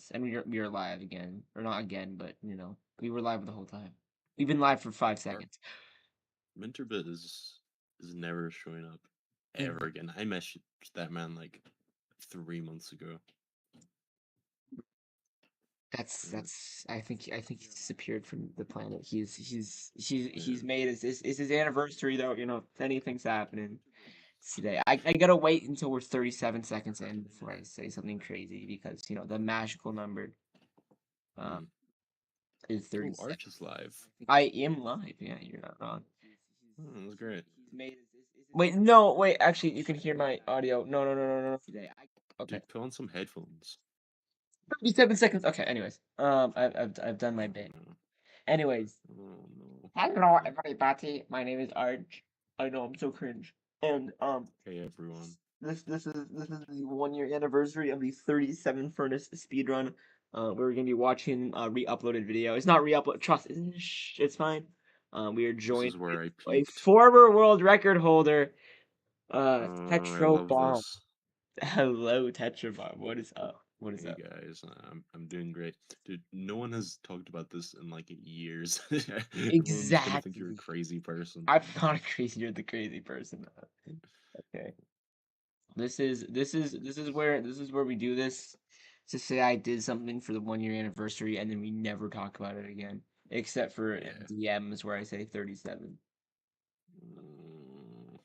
Yes, and we are live again, or not again, but we were live the whole time. We've been live for 5 seconds. Minterbit is never showing up Mhm. ever again. I messaged that man like 3 months ago. That's. I think he disappeared from the planet. He's Yeah. made it's his anniversary though. If anything's happening today, I gotta wait until we're 37 seconds in before I say something crazy because the magical number um Mm. is Oh, 37. Arch is live. I am live. Yeah, you're not wrong. Oh, that's great. Wait, no, wait. Actually, you can hear my audio. No, no, no, no, no. Okay. Dude, put on some headphones. 37 seconds. Okay. Anyways, I've done my bit. Oh, Anyways, oh no. hello everybody. My name is Arch. I know I'm so cringe. And Hey everyone. this is the 1 year anniversary of the 37 Furnace speedrun. We're gonna be watching a re-uploaded video. It's not re-upload. Trust. It's fine. We are This joined is where I by a peaked. former world record holder, I Tetro love Bomb. this. Hello, Tetra Bomb. What is up? What is Hey up? guys, I'm doing great. Dude, no one has talked about this in like years. Everyone's gonna think you're a Exactly. crazy person. I'm not crazy. You're the crazy person. Okay. This is where we do this to say I did something for the 1 year anniversary and then we never talk about it again. Except for Yeah. DMs where I say 37. Mm,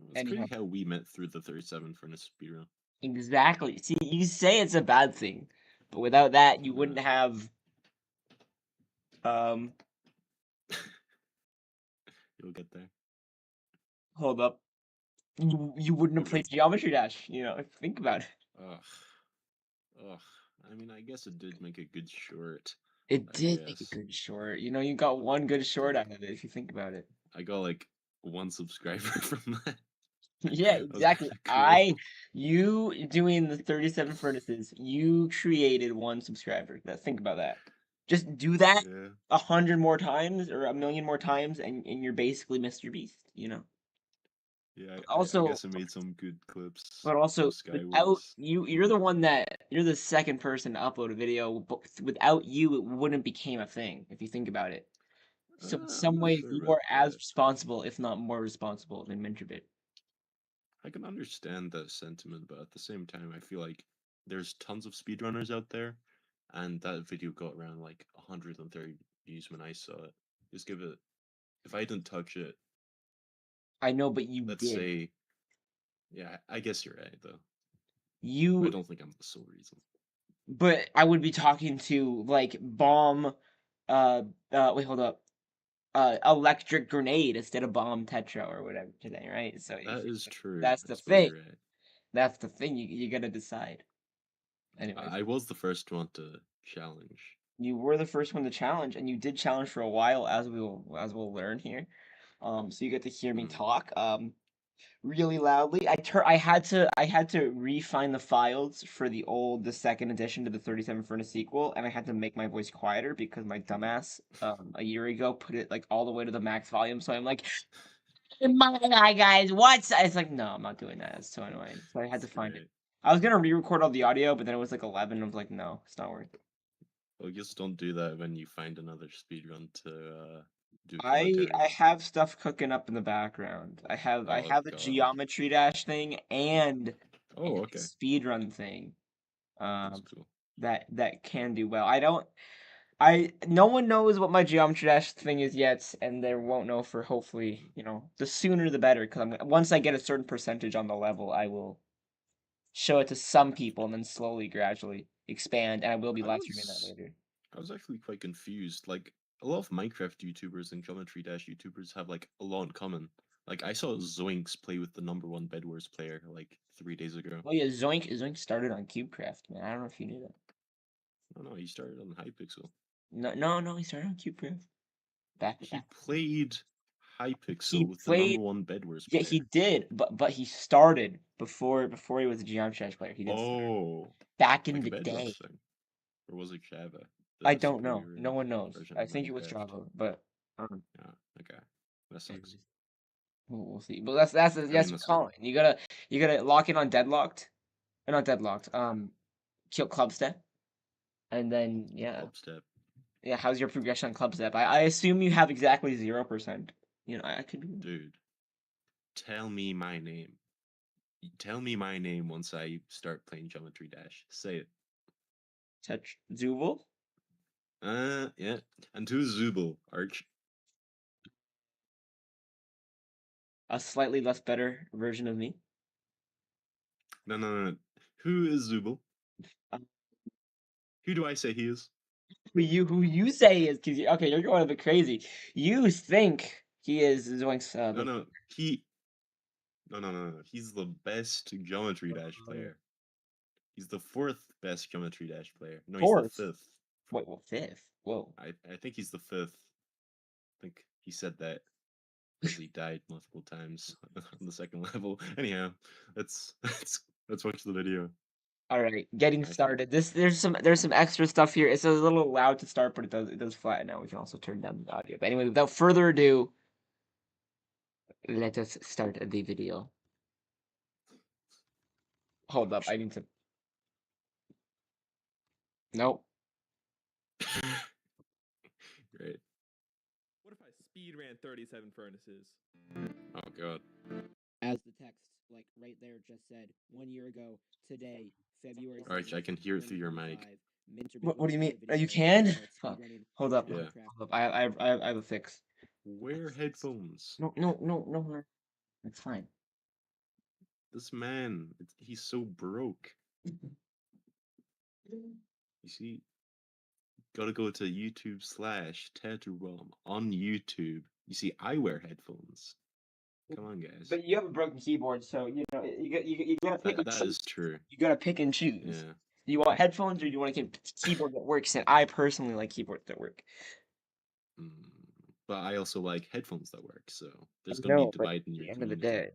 it's Anyhow. crazy how we met through the 37 Furnace speedrun. Exactly. See, you say it's a bad thing, but without that you wouldn't have um You'll get there. hold up. You wouldn't have played Geometry Dash, think about it. Ugh. Ugh. I mean, I guess it did make a good short. It I did make a guess. good short. You got one good short out of it if you think about it. I got like one subscriber from that. Yeah, That was exactly. kind of cool. You doing the 37 furnaces, you created one subscriber. Think about that. Just do that Yeah. 100 more times or a million more times, and you're basically Mr. Beast. Yeah, I Also, guess I made some good clips but of also without Skywars. you're the one you're the second person to upload a video, but without you, it wouldn't became a thing if you think about it. So in I'm some not ways, sure you about are as that. responsible, if not more responsible, than Minterbit. I can understand that sentiment, but at the same time, I feel like there's tons of speedrunners out there, and that video got around like 130 views when I saw it. Just give it. If I didn't touch it, I know, but you let's did. say, yeah, I guess you're right though. But I You don't think I'm the sole reason. But I would be talking to like bomb wait, hold up. Electric grenade instead of bomb tetra or whatever today, right? So That is true. that's I the suppose thing. you're right. That's the thing. You gotta decide. Anyways, I was the first one to challenge. you were the first one to challenge, and you did challenge for a while, as we'll learn here. So you get to hear me Hmm. talk. Really loudly. I had to refine the files for the second edition to the 37 Furnace sequel, and I had to make my voice quieter because my dumbass a year ago put it like all the way to the max volume. So I'm like, my eye guys, what's it's like no, I'm not doing that. It's so annoying. So I had That's to find it. great. I was gonna re-record all the audio, but then it was like 11. I was like, no, it's not worth it. Well, just don't do that when you find another speedrun to do I commentary on. have stuff cooking up in the background. I Oh have a God. geometry dash thing and Oh, a okay. speedrun thing. That's Um, cool. that can do well. No one knows what my Geometry Dash thing is yet, and they won't know for hopefully, the sooner the better. Because once I get a certain percentage on the level, I will show it to some people and then slowly, gradually expand. And I will be I live streaming that was later. I was actually quite confused. Like a lot of Minecraft YouTubers and Geometry Dash YouTubers have like a lot in common. Like I saw Zoinks play with the number one Bed Wars player like 3 days ago. Oh yeah, Zoink started on CubeCraft, man. I don't know if you knew that. Oh no, he started on Hypixel. No, no, no, he started on CubeCraft. He Back. played He Hypixel with the number played. one Bed Wars Yeah, he player. did, but he started before he was a Geometry Dash player. He did start Oh, back in like a the Bedwars day. thing. Or was it Java? I The don't know. superior No one knows. version I of think it was Minecraft. Java, but Yeah, okay. That sucks. anyways, we'll see. But that's I mean, that's that's Colin. You gotta lock in on deadlocked, or not deadlocked. Kill club step. And then Club step. yeah. How's your progression on club step? I assume you have exactly 0%. You know, I could be. Dude, tell me my name. Tell me my name once I start playing Geometry Dash. Say it. Touch Zubul. Yeah. And who's Zubul, Arch? A slightly less better version of me. No. Who is Zubul? Um, Who do I say he is? who you say is because okay, you're going a bit crazy. You think he is Zoink's No. No. He's the best Geometry Dash player. He's the fourth best Geometry Dash player. No, he's the fourth. fifth. Wait, well, fifth. Whoa. I think he's the fifth. I think he said that because he died multiple times on the second level. Anyhow, let's watch the video. All right, getting started. There's some extra stuff here. It's a little loud to start, but it does flatten out. We can also turn down the audio. But anyway, without further ado, let us start the video. Hold up, I need to. Nope. Great. What if I speed ran 37 furnaces? Oh god. As the text, like right there, just said 1 year ago today, February. Arch, I can hear it through your mic. What do you mean? Oh, you can? Fuck. Hold up. Yeah. Hold up. I have a fix. Wear headphones. No. It's fine. This man, he's so broke. You see, gotta go to YouTube/TattooBomb on YouTube. You see, I wear headphones. Come on, guys. But you have a broken keyboard, so you know you gotta pick. That is true. You gotta pick and choose. Yeah. Do you want headphones or do you want a keyboard that works? And I personally like keyboards that work. But I also like headphones that work, so there's I gonna know, be but divide in at your the end of the community.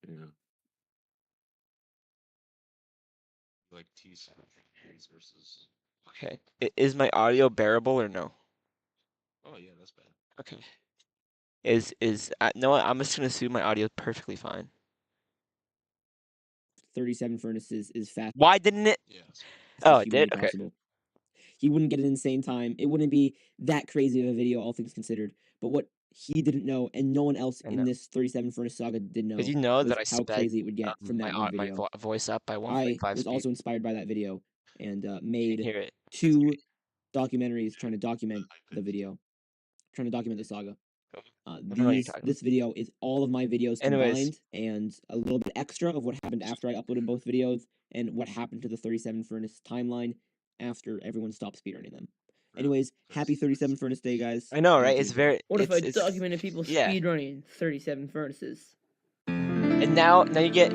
day. Yeah. Like T-Sound versus. Okay. Is my audio bearable or no? Oh yeah, that's bad. Okay. No, I'm just gonna assume my audio is perfectly fine. 37 furnaces is fast. Why didn't it? Yeah. Oh, it did. Okay. Possible. He wouldn't get an insane time. It wouldn't be that crazy of a video, all things considered. But what he didn't know, and no one else in this 37 furnace saga did know, Did you know was that I how sped crazy it would get from that one my video. voice up by I 1.5 was speed? also inspired by that video and Can't made hear it. 2 documentaries trying to document the video, trying to document the saga. I don't know what you're talking This video is all of my videos Anyways. combined and a little bit extra of what happened after I uploaded both videos and what happened to the 37 furnace timeline after everyone stopped speedrunning them. Anyways, happy 37 furnace day, guys. I know, Thank right? you. It's very. What if I it's- documented people yeah. speedrunning 37 furnaces? And now you get.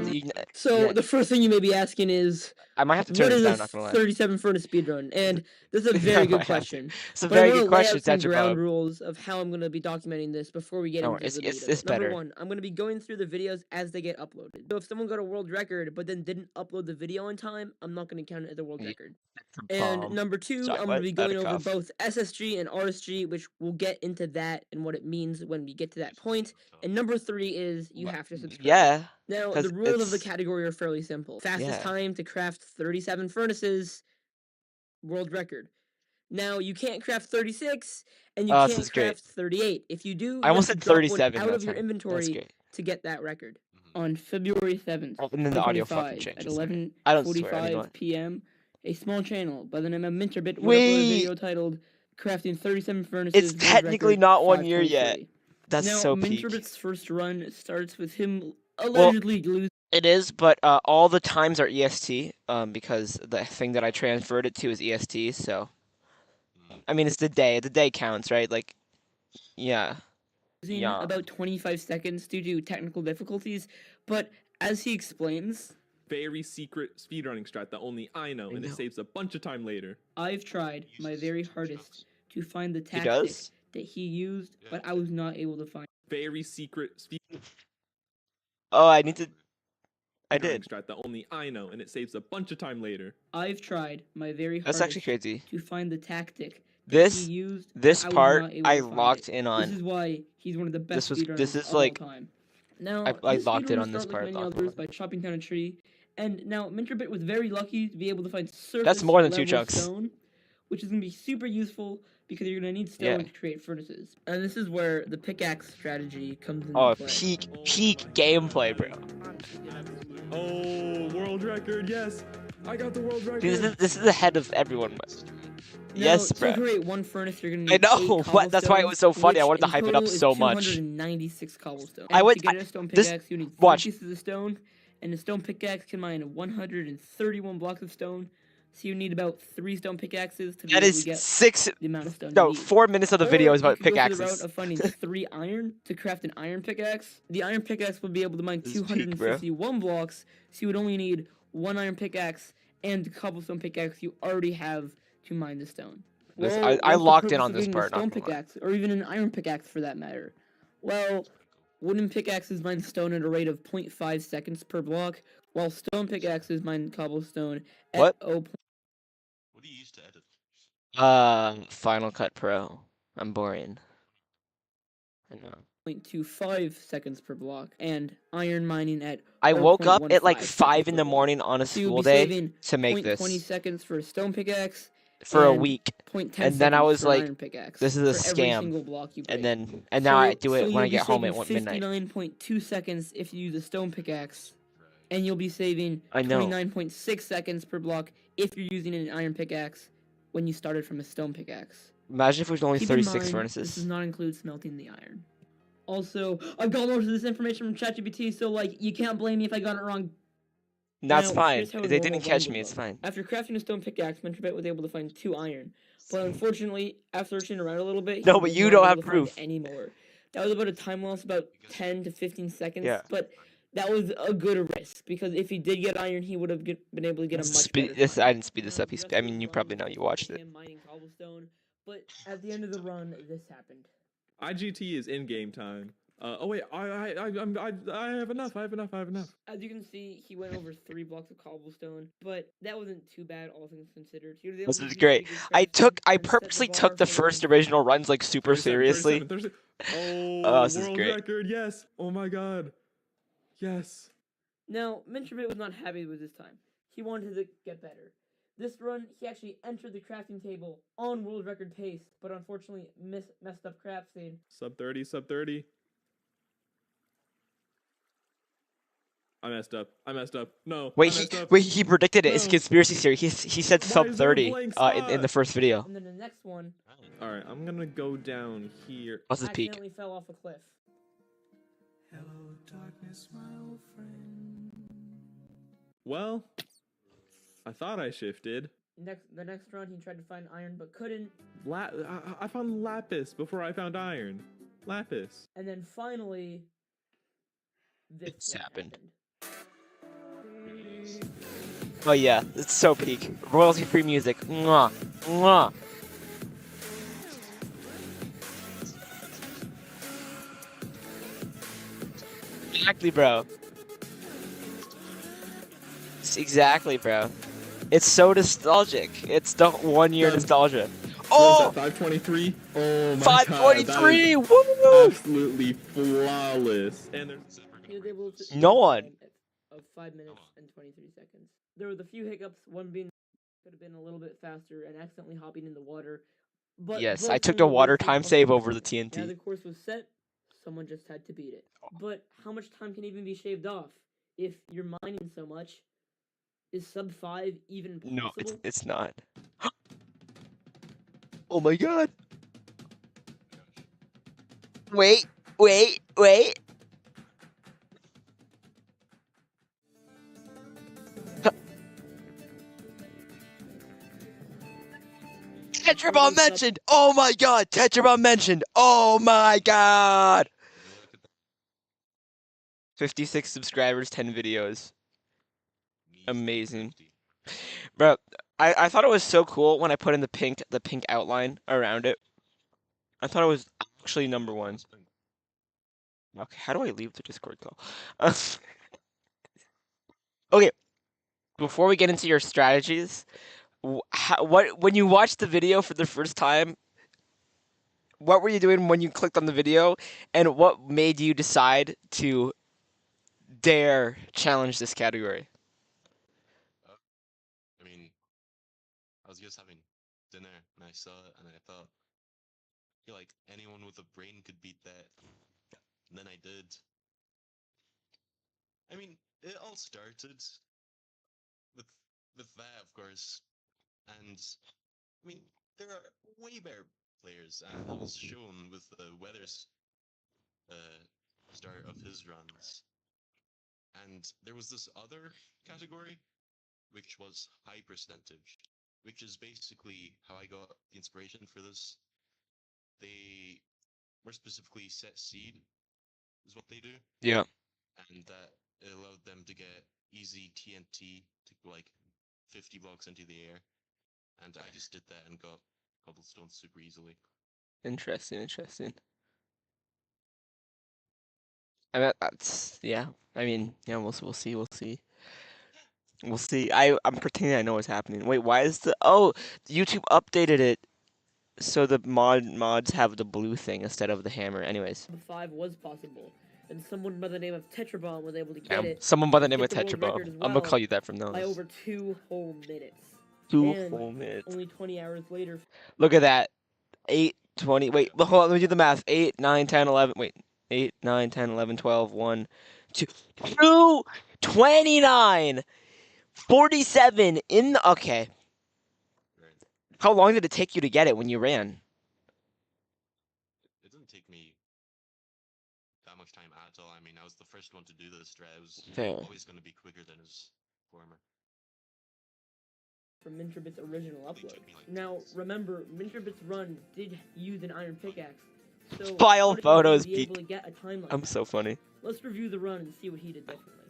So yeah. the first thing you may be asking is, I might have to turn what this is down. a Not gonna lie. 37 furnace speedrun? And this is a very I good might have to. question. It's a But I very want good to lay question, out some Tetra ground Bob. rules of how I'm going to be documenting this before we get No, into the meat it's of it. Number better. 1, I'm going to be going through the videos as they get uploaded. So if someone got a world record but then didn't upload the video in time, I'm not going to count it as a world Yeah. record. And number 2, I'm going to be going over both SSG and RSG, which we'll get into that and what it means when we get to that point. And number 3 is you have to subscribe. Yeah. Now, the rules of the category are fairly simple. Fastest time to craft 37 furnaces, world record. Now, you can't craft 36, and you can't craft 38. If you do, I almost said 37 out of your time. inventory to get that record. On February 7th, And then the audio fucking 2025, changes. at I don't swear. I mean, 11:45 p.m., a small channel by the name of Minterbit will Wait. upload a video titled "Crafting 37 Furnaces." It's technically not 1 year yet. That's now, so peak. Minterbit's first run starts with him allegedly losing. It is, but all the times are EST, because the thing that I transferred it to is EST. So, I mean, it's the day. The day counts, right? Like, yeah. About 25 seconds due to technical difficulties, but as he explains, Very secret speedrunning strat that only I know, and it saves a bunch of time later. I've tried my very hardest to find the He tactic does? that he used, but I was not able to find. Very secret speed Oh, I need to. I did. strat that only I know, and it saves a bunch of time later. I've tried my very That's hardest actually crazy. to find the tactic This he used. this but I was part not able I to find locked it. in on. This is why he's one of the best This speedrunners is of like- all time. Now, I this locked in speedrun on this start like part, many locked others on. by chopping down a tree And now Minterbit was very lucky to be able to find surface That's more than 2 level chunks. stone, which is going to be super useful because you're going to need stone to create furnaces. And this is where the pickaxe strategy comes into play. Peak gameplay, bro. Oh, world record, yes! I got the world record! This is ahead of everyone. Yes, bro. To create one furnace, you're gonna I need know. That's why it was so funny. I wanted to hype it up so much. 296 cobblestone. I would. To get a stone pickaxe, you need 4 pieces of stone, and a stone pickaxe can mine 131 blocks of stone. So you need about 3 stone pickaxes to be able to get the amount of stone you need. 4 minutes of the video is about pickaxes. Go the route of finding 3 iron to craft an iron pickaxe. The iron pickaxe would be able to mine 261 blocks, so you would only need 1 iron pickaxe and the cobblestone pickaxe you already have to mine the stone. I locked in on this part. Stone pickaxe, or even an iron pickaxe for that matter. Well, wooden pickaxes mine stone at a rate of 0.5 seconds per block, while stone pickaxes mine cobblestone at What do you use to edit? Final Cut Pro. I'm boring. I know. 0.25 seconds per block, and iron mining at I woke up at like 5 in the morning on a school day to make this. 20 seconds for a stone pickaxe for a week, and then I was like, "This is a scam." And now I do it when I get home at midnight. 59.2 seconds if you use a stone pickaxe, and you'll be saving 29.6 seconds per block if you're using an iron pickaxe when you started from a stone pickaxe. Imagine if it was only 36 furnaces. This does not include smelting the iron. Also, I got most of this information from ChatGPT, so like you can't blame me if I got it wrong. That's fine. They didn't catch me. It's fine. After crafting a stone pickaxe, Minterbit was able to find 2 iron, but unfortunately, after searching around a little bit, no, but you don't have proof anymore. That was about a time loss, about 10 to 15 seconds. Yeah. But that was a good risk because if he did get iron, he would have been able to get a much better. I didn't speed this up. I mean, you probably know. You watched it. Mining cobblestone, but at the end of the run, this happened. IGT is in game time. Oh wait, I have enough. I have enough. As you can see, he went over 3 blocks of cobblestone, but that wasn't too bad, all things considered. This is great. I purposely took the first original runs like super seriously. 37. Oh, this is world great. record, yes. Oh my god, yes. Now, Minterbit was not happy with this time. He wanted to get better. This run, he actually entered the crafting table on world record pace, but unfortunately messed up crafting. Sub 30. I messed up. No. Wait, he predicted it. No. It's conspiracy theory. He said sub 30 in the first video. And then the next one. All right, I'm gonna go down here. What's his peak? Accidentally fell off a cliff. Hello, darkness, my old friend. Well, I thought I shifted. The next run, he tried to find iron but couldn't. I found lapis before I found iron. Lapis. And then finally, this happened. Oh yeah, it's so peak. Royalty-free music. Mwah. Mwah. Exactly, bro. Exactly, bro. It's so nostalgic. It's the 1 year nostalgia. Oh! 523. Oh my 523. God. Woo! Absolutely flawless. And there's no one. Of 5 minutes and 23 seconds. There were the few hiccups. One being could have been a little bit faster and accidentally hopping in the water. But yes, I took the water time save over the TNT. Now the course was set. Someone just had to beat it. But how much time can even be shaved off if you're mining so much? Is sub 5 even possible? No, it's not. Oh my god. Wait. Tetrabomb mentioned! Oh my god! Tetrabomb mentioned! Oh my god! 56 subscribers, 10 videos. Amazing. Bro, I thought it was so cool when I put in the pink outline around it. I thought it was actually number 1. Okay, how do I leave the Discord call? Okay, before we get into your strategies, when you watched the video for the first time, what were you doing when you clicked on the video, and what made you decide to dare challenge this category? was having dinner and I saw it and I thought, I feel like anyone with a brain could beat that. And then I did. I mean, it all started with that, of course. And I mean, there are way better players, and that was shown with Weather's start of his runs. And there was this other category, which was high percentage, which is basically how I got the inspiration for this. They more specifically set seed is what they do. Yeah. And that it allowed them to get easy TNT to go like 50 blocks into the air. And I just did that and got cobblestone super easily. Interesting. I mean, that's yeah. I mean, yeah. We'll see. We'll see. I'm pretending I know what's happening. Wait, why is YouTube updated it so the mods have the blue thing instead of the hammer. Anyways. 5 was possible, and someone by the name of Tetrabomb was able to get it. Someone by the name of get the world record Tetrabomb. as I'm gonna well call you that from now on. by over 2 whole minutes. 2 And whole minutes. only 20 hours later. Look at that. 8, 20. Wait, hold on. Let me do the math. 8, 9, 10, 11. Wait. 8, 9, 10, 11, 12, 1, 2, 2, 29, 47 in the. Okay. Right. How long did it take you to get it when you ran? It didn't take me that much time at all. I mean, I was the first one to do this strat. It was Fair. always going to be quicker than his former. From Mintribit's original upload. Like Now, remember, Mintribit's run did use an iron pickaxe. So File photos, be able to get a timeline. I'm so funny. Let's review the run and see what he did differently.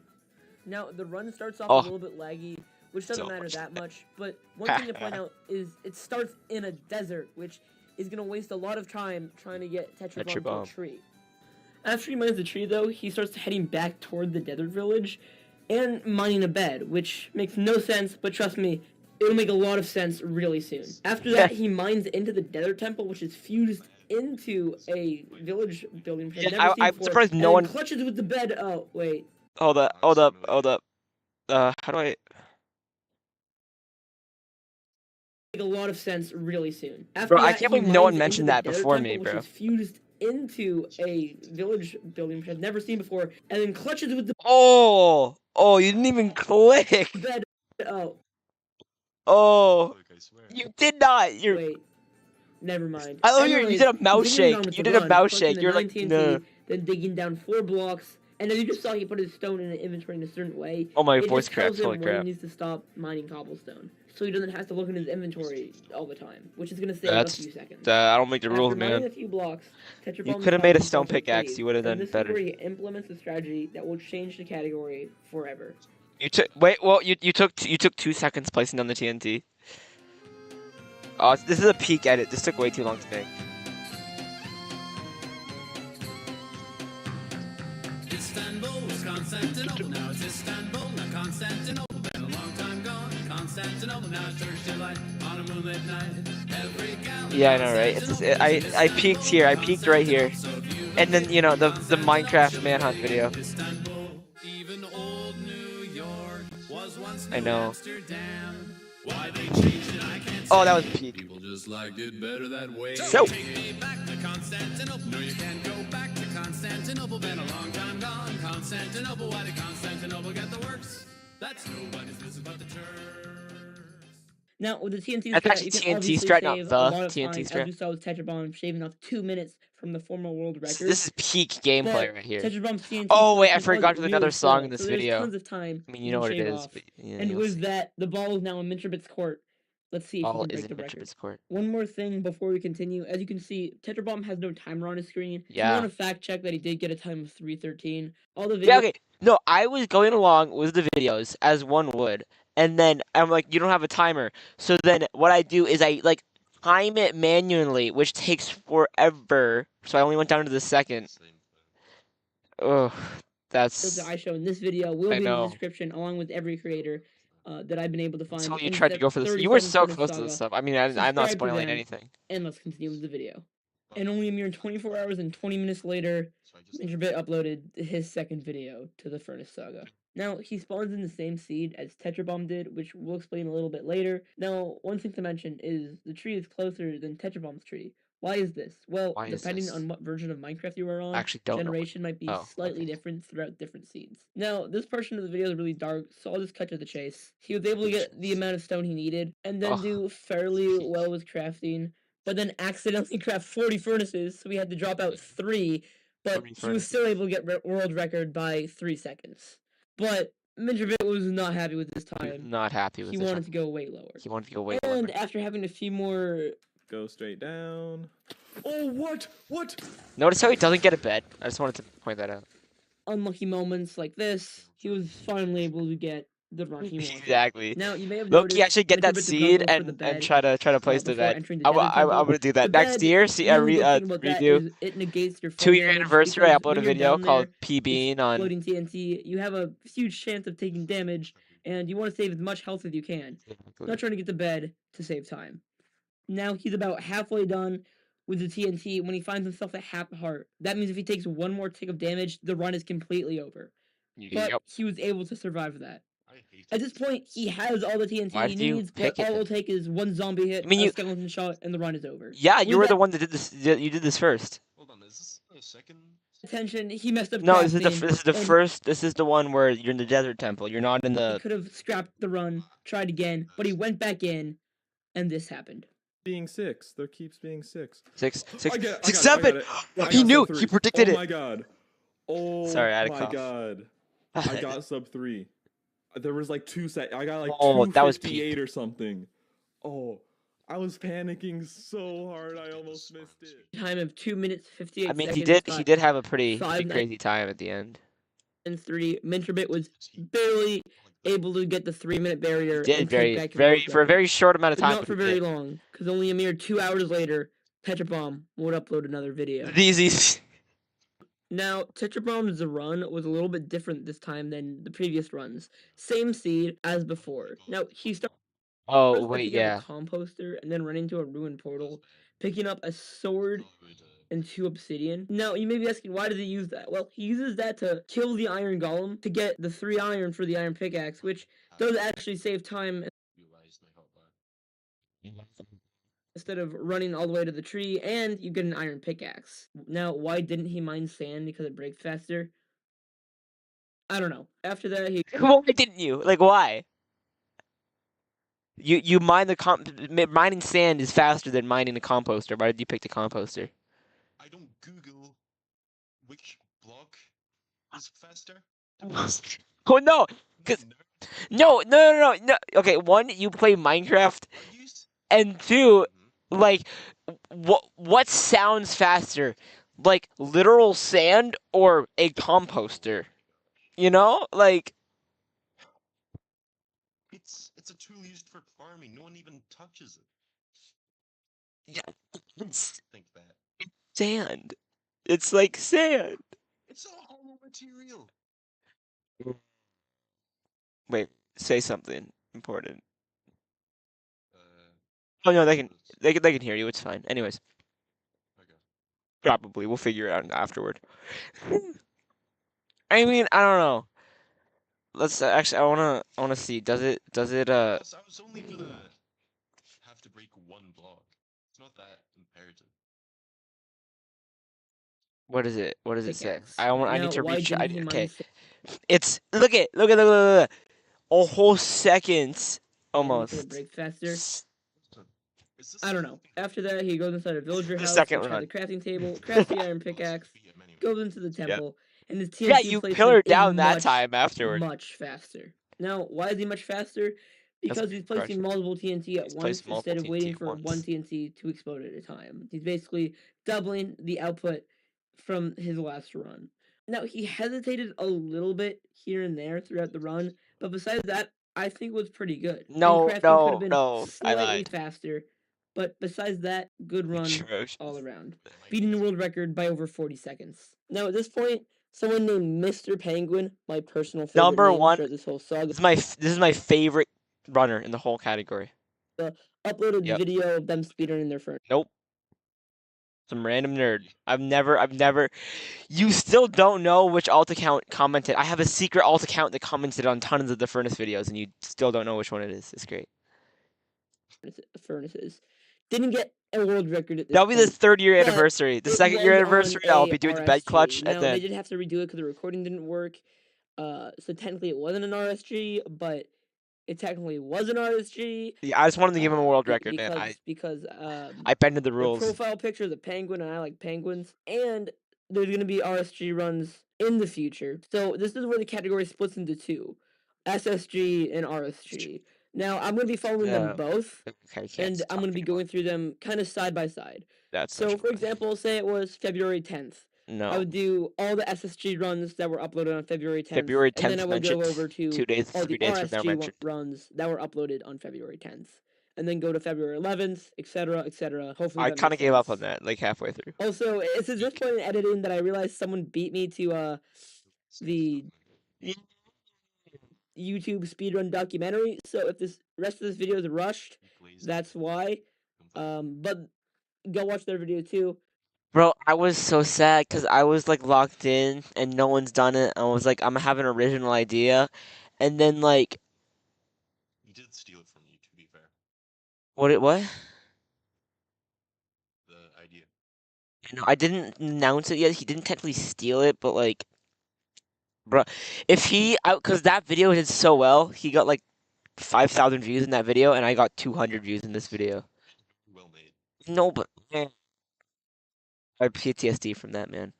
Now, the run starts off Oh. a little bit laggy, which doesn't matter that much, but one thing to point out is it starts in a desert, which is going to waste a lot of time trying to get Tetrabomb to a tree. After he mines the tree, though, he starts heading back toward the desert village and mining a bed, which makes no sense, but trust me, it'll make a lot of sense really soon. After that, he mines into the desert temple, which is fused into a village building. Which I've never seen I'm before, surprised no one clutches with the bed. Oh, wait. Hold up. How do I? Make a lot of sense really soon. Bro, I can't believe no one mentioned that before me, bro. Which is fused into a village building, which I've never seen before, and then clutches with the Oh, you didn't even click. bed. Oh. Oh, Look, I swear. you did not. You're. Wait. Never mind. I love Anyways, you did a mouse continuing shake. on with You the did a run, mouse collecting shake. the You're 9 like, TNT, no. Then digging down 4 blocks, and as you just saw, he put his stone in the inventory in a certain way. Oh, my it voice just tells cracks. him Holy when crap. he needs to stop mining cobblestone, so he doesn't have to look in his inventory all the time, which is gonna save a few seconds. I don't make the rules, After mining man. a few blocks, You could have made a stone pickaxe. You would have done this better. is where he implements a strategy that will change the category forever. You took. Wait. Well, you took 2 seconds placing down the TNT. Oh, this is a peak edit. This took way too long to make. Istanbul was Constantinople, now it's Istanbul, not Constantinople. Been a long time gone, Constantinople, now it's Turkish delight on a moonlit night. Every gal. Yeah, I know, right? I peaked here. I peaked right here, and then the Minecraft manhunt video. Istanbul, even old New York was once I know. Amsterdam. Why they changed it, I can't Oh, that was peak. People just liked it better that way. So. Take me back to Constantinople. No, you can't go back to Constantinople. Been a long time gone. Constantinople. Why did Constantinople get the works? That's nobody's business but the Turks. Now, with the TNT That's strat, actually you can TNT obviously strat, not save the a lot of TNT time, strat. as you saw with Tetrabomb shaving off 2 minutes from the former world record. This is peak gameplay But right here. Tetrabomb's TNT Oh wait, I strat forgot was there's another really song slow, in this so there's video. tons of time I mean, you you know can what it shave is, off. but yeah, And you'll with see. that, the ball is now in Mintribit's court. Let's see if he Ball can is break in the record. Mintribit's court. One more thing before we continue. As you can see, Tetrabomb has no timer on his screen. If you Yeah. want to fact check that he did get a time of 3:13, all the videos. Yeah, okay. No, I was going along with the videos as one would, and then I'm like, you don't have a timer. So then what I do is I time it manually, which takes forever. So I only went down to the second. Ugh, that's. that I show in this video will I be in the know. description, along with every creator that I've been able to find. So you in tried to the go for this. You were 37 so Furnace close to Saga. this stuff. I mean, I'm not Subscribe to spoiling them, anything. And let's continue with the video. And only a mere 24 hours and 20 minutes later, Mintribit uploaded his second video to the Furnace Saga. Now, he spawns in the same seed as Tetrabomb did, which we'll explain a little bit later. Now, one thing to mention is the tree is closer than Tetrabomb's tree. Why is this? Well, depending on what version of Minecraft you are on, Actually don't know. generation might be slightly different throughout different seeds. Now, this portion of the video is really dark, so I'll just cut to the chase. He was able to get the amount of stone he needed, and then do fairly well with crafting, but then accidentally craft 40 furnaces, so we had to drop out 3, but he was still able to get world record by 3 seconds. But Mintrabit was not happy with this time. Not happy with He wanted to go way lower. He wanted to go way lower. And after having a few more... Go straight down. Oh, what? What? Notice how he doesn't get a bed? I just wanted to point that out. Unlucky moments like this, he was finally able to get the run he wanted. Exactly. Now, you may have Loki, noticed... I should get that seed and try to place the bed. I'm gonna do that next year. See, redo. It negates your 2-year anniversary. I upload a video called PBing on floating TNT. You have a huge chance of taking damage, and you want to save as much health as you can. Not trying to get to bed to save time. Now he's about halfway done with the TNT when he finds himself at half heart. That means if he takes one more tick of damage, the run is completely over. But he was able to survive that. At this point, he has all the TNT he needs, but all it'll take is one zombie hit, a skeleton shot, and the run is over. Yeah, you were the one that did this. You did this first. Hold on, is this the second? Attention, he messed up. No, this is the first. This is the one where you're in the desert temple. You're not in the. He could have scrapped the run, tried again, but he went back in, and this happened. Being 6. There keeps being 6. 6, 6, 6, 7. He knew. He predicted it. Oh my god. Oh sorry, I had a my cough. God. I got sub 3. There was like 2 sec. I got like 258 or something. Oh, I was panicking so hard. I almost missed it. Time of 2 minutes 58 seconds. I mean, he did have a pretty crazy time at the end. And 3. Mintrabit was barely able to get the 3-minute barrier. He did for a very short amount of time. Not for very long, because only a mere 2 hours later, Tetrabomb would upload another video. These. Now, Tetrabomb's run was a little bit different this time than the previous runs. Same seed as before. Now, he started a composter and then running into a ruined portal, picking up a sword and 2 obsidian. Now, you may be asking, why does he use that? Well, he uses that to kill the iron golem to get the 3 iron for the iron pickaxe, which does actually save time instead of running all the way to the tree, and you get an iron pickaxe. Now, why didn't he mine sand? Because it breaks faster? I don't know. After that, he... Why didn't you? Like, why? You mine mining sand is faster than mining a composter. Why did you pick the composter? I don't Google which block is faster. Oh, no! No. Okay, 1, you play Minecraft, and 2... Like, what sounds faster? Like, literal sand or a composter? You know? Like... It's a tool used for farming. No one even touches it. Yeah, it's think that. Sand. It's like sand. It's a hollow material. Wait, say something important. Oh no, they can hear you. It's fine. Anyways, okay. Probably we'll figure it out afterward. I mean, I don't know. Let's actually. I wanna see. Does it? Yes, I was only gonna have to break 1 block. It's not that imperative. What is it? What does it say? I need to reach. Okay. It's look at. A whole second. Almost. Break faster. I don't know. After that, he goes inside a villager house, the crafting table, crafts the iron pickaxe, goes into the temple, and his TNT yeah, you pillared down that time afterward. Much faster. Now, why is he much faster? Because he's placing multiple TNT at once instead of waiting for one TNT to explode at a time. He's basically doubling the output from his last run. Now, he hesitated a little bit here and there throughout the run, but besides that, I think it was pretty good. No. Slightly faster. But besides that, good run all around. Beating the world record by over 40 seconds. Now at this point, someone named Mr. Penguin, my personal favorite number name 1. throughout this whole saga. This is my favorite runner in the whole category. Uploaded the video of them speedrunning their furnace. Nope. Some random nerd. I've never. You still don't know which alt account commented. I have a secret alt account that commented on tons of the Furnace videos, and you still don't know which one it is. It's great. Furnaces. Didn't get a world record at this That'll be the point, 3rd-year but anniversary. The it 2nd-year was anniversary, on I'll a be doing the bed RSG. clutch, and Now, they then did have to redo it because the recording didn't work. So technically it wasn't an RSG, but it technically was an RSG. yeah, I just wanted to give him a world record, man. Because I bended the the rules. profile picture is a penguin, and I like penguins. And there's gonna be RSG runs in the future. So this is where the category splits into two: SSG and RSG. Now I'm gonna be following them both, Okay, and I'm gonna be going through them kind of side by side. That's so, for example, say it was February 10th. No. I would do all the SSG runs that were uploaded on February 10th. February 10th and then I would go mentioned, over to 2 days, all 3 the days from now RSG mentioned. runs that were uploaded on February 10th. And then go to February 11th, etc., etc. Hopefully, I that kind of makes gave up on sense. that, like halfway through. Also, it's at this point in editing that I realized someone beat me to the YouTube speedrun documentary. So if this rest of this video is rushed, that's why. But go watch their video too. Bro, I was so sad because I was like locked in and no one's done it. I was like, I'm gonna have an original idea, and then like, You did steal it from you, to be fair. what? The idea. No, I didn't announce it yet. He didn't technically steal it, but like, bro, if he out because that video did so well, he got like 5,000 views in that video, and I got 200 views in this video. Well made. No, but man, I have PTSD from that, man.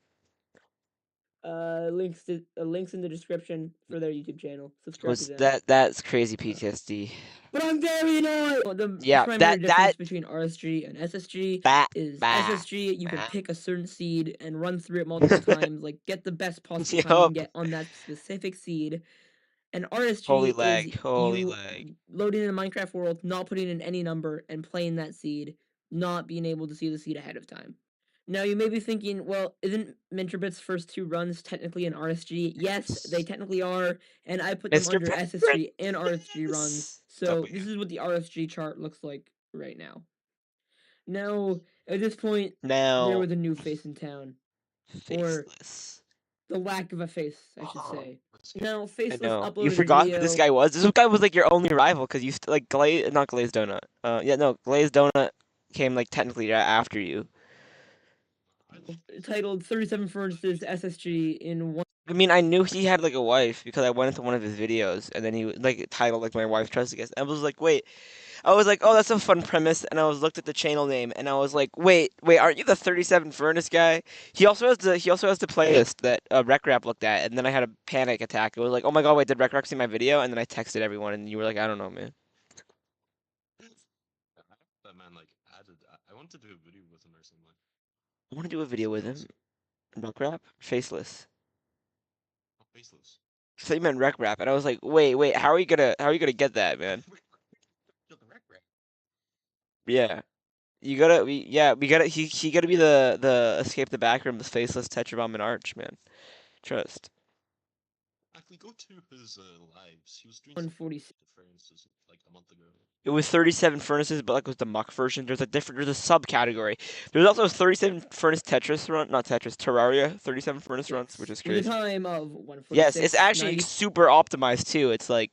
Links in the description for their YouTube channel. Subscribe to them. That's crazy PTSD. But I'm very annoyed. The Yeah, primary difference between RSG and SSG is SSG you can pick a certain seed and run through it multiple times, like get the best possible time you can get on that specific seed. And RSG is you loading in a Minecraft world, not putting in any number, and playing that seed, not being able to see the seed ahead of time. Now, you may be thinking, well, isn't Mintrobit's first 2 runs technically an RSG? Yes, they technically are, and I put them under SSG and RSG runs. So this is what the RSG chart looks like right now. Now, at this point, there was a new face in town. Faceless. Or the lack of a face, I should say. Now, Faceless uploaded You forgot who this guy was? This guy was like your only rival, because you like not Glazed Donut. Glazed Donut came like technically after you. Titled 37 Furnaces SSG in one. I mean, I knew he had like a wife because I went into one of his videos, and then he like titled like my wife tries to guess. I was like, wait. I was like, oh, that's a fun premise, and I was looked at the channel name, and I was like, wait, aren't you the 37 Furnace guy? He also has the playlist that RecRap looked at, and then I had a panic attack. It was like, oh my god, wait, did RecRap see my video? And then I texted everyone, and you were like, I don't know, man. That man like added. I want to do a video with him or something. I want to do a video with him. RecRap? Faceless. Oh, faceless. So you meant RecRap, and I was like, wait, how are you gonna get that, man? Yeah. We gotta he gotta be the escape the backrooms faceless Tetrabomb and Arch, man. Trust. Actually, go to his lives. He was doing 146 Furnaces like a month ago. It was 37 Furnaces, but like with the muck version, there's a subcategory. There's also 37 Furnace Tetris run, not Tetris, Terraria 37 Furnace runs, which is crazy. With a time of 146. Yes, it's actually super optimized too. It's like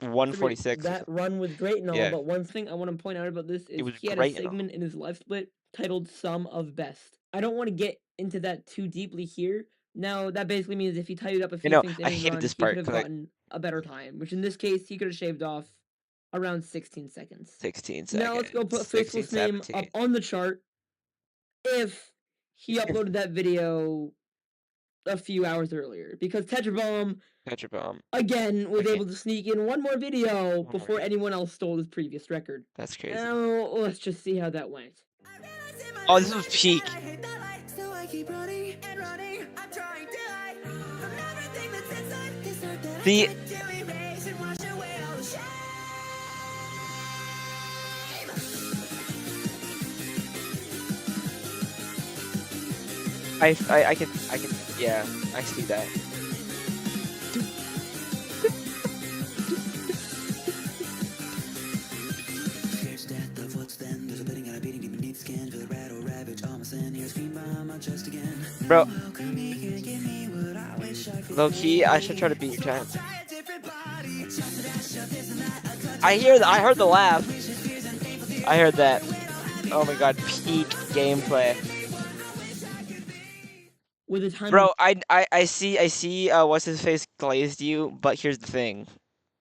146. That run was great and all, but one thing I want to point out about this is he had a segment in his live split titled Sum of Best. I don't want to get into that too deeply here. Now, that basically means if he tidied up a few things in his run, he could have gotten a better time, which in this case, he could have shaved off around 16 seconds. 16 seconds. Now, let's go put Faceless' name up on the chart if he uploaded that video a few hours earlier, because Tetrabomb again was able to sneak in one more video before anyone else stole his previous record. That's crazy. Now let's just see how that went. Oh, this was peak. The I can yeah, I see that. Bro, low key, I should try to beat your time. I heard the laugh. I heard that. Oh my god, peak gameplay. With a time Bro, I see what's his face glazed you, but here's the thing.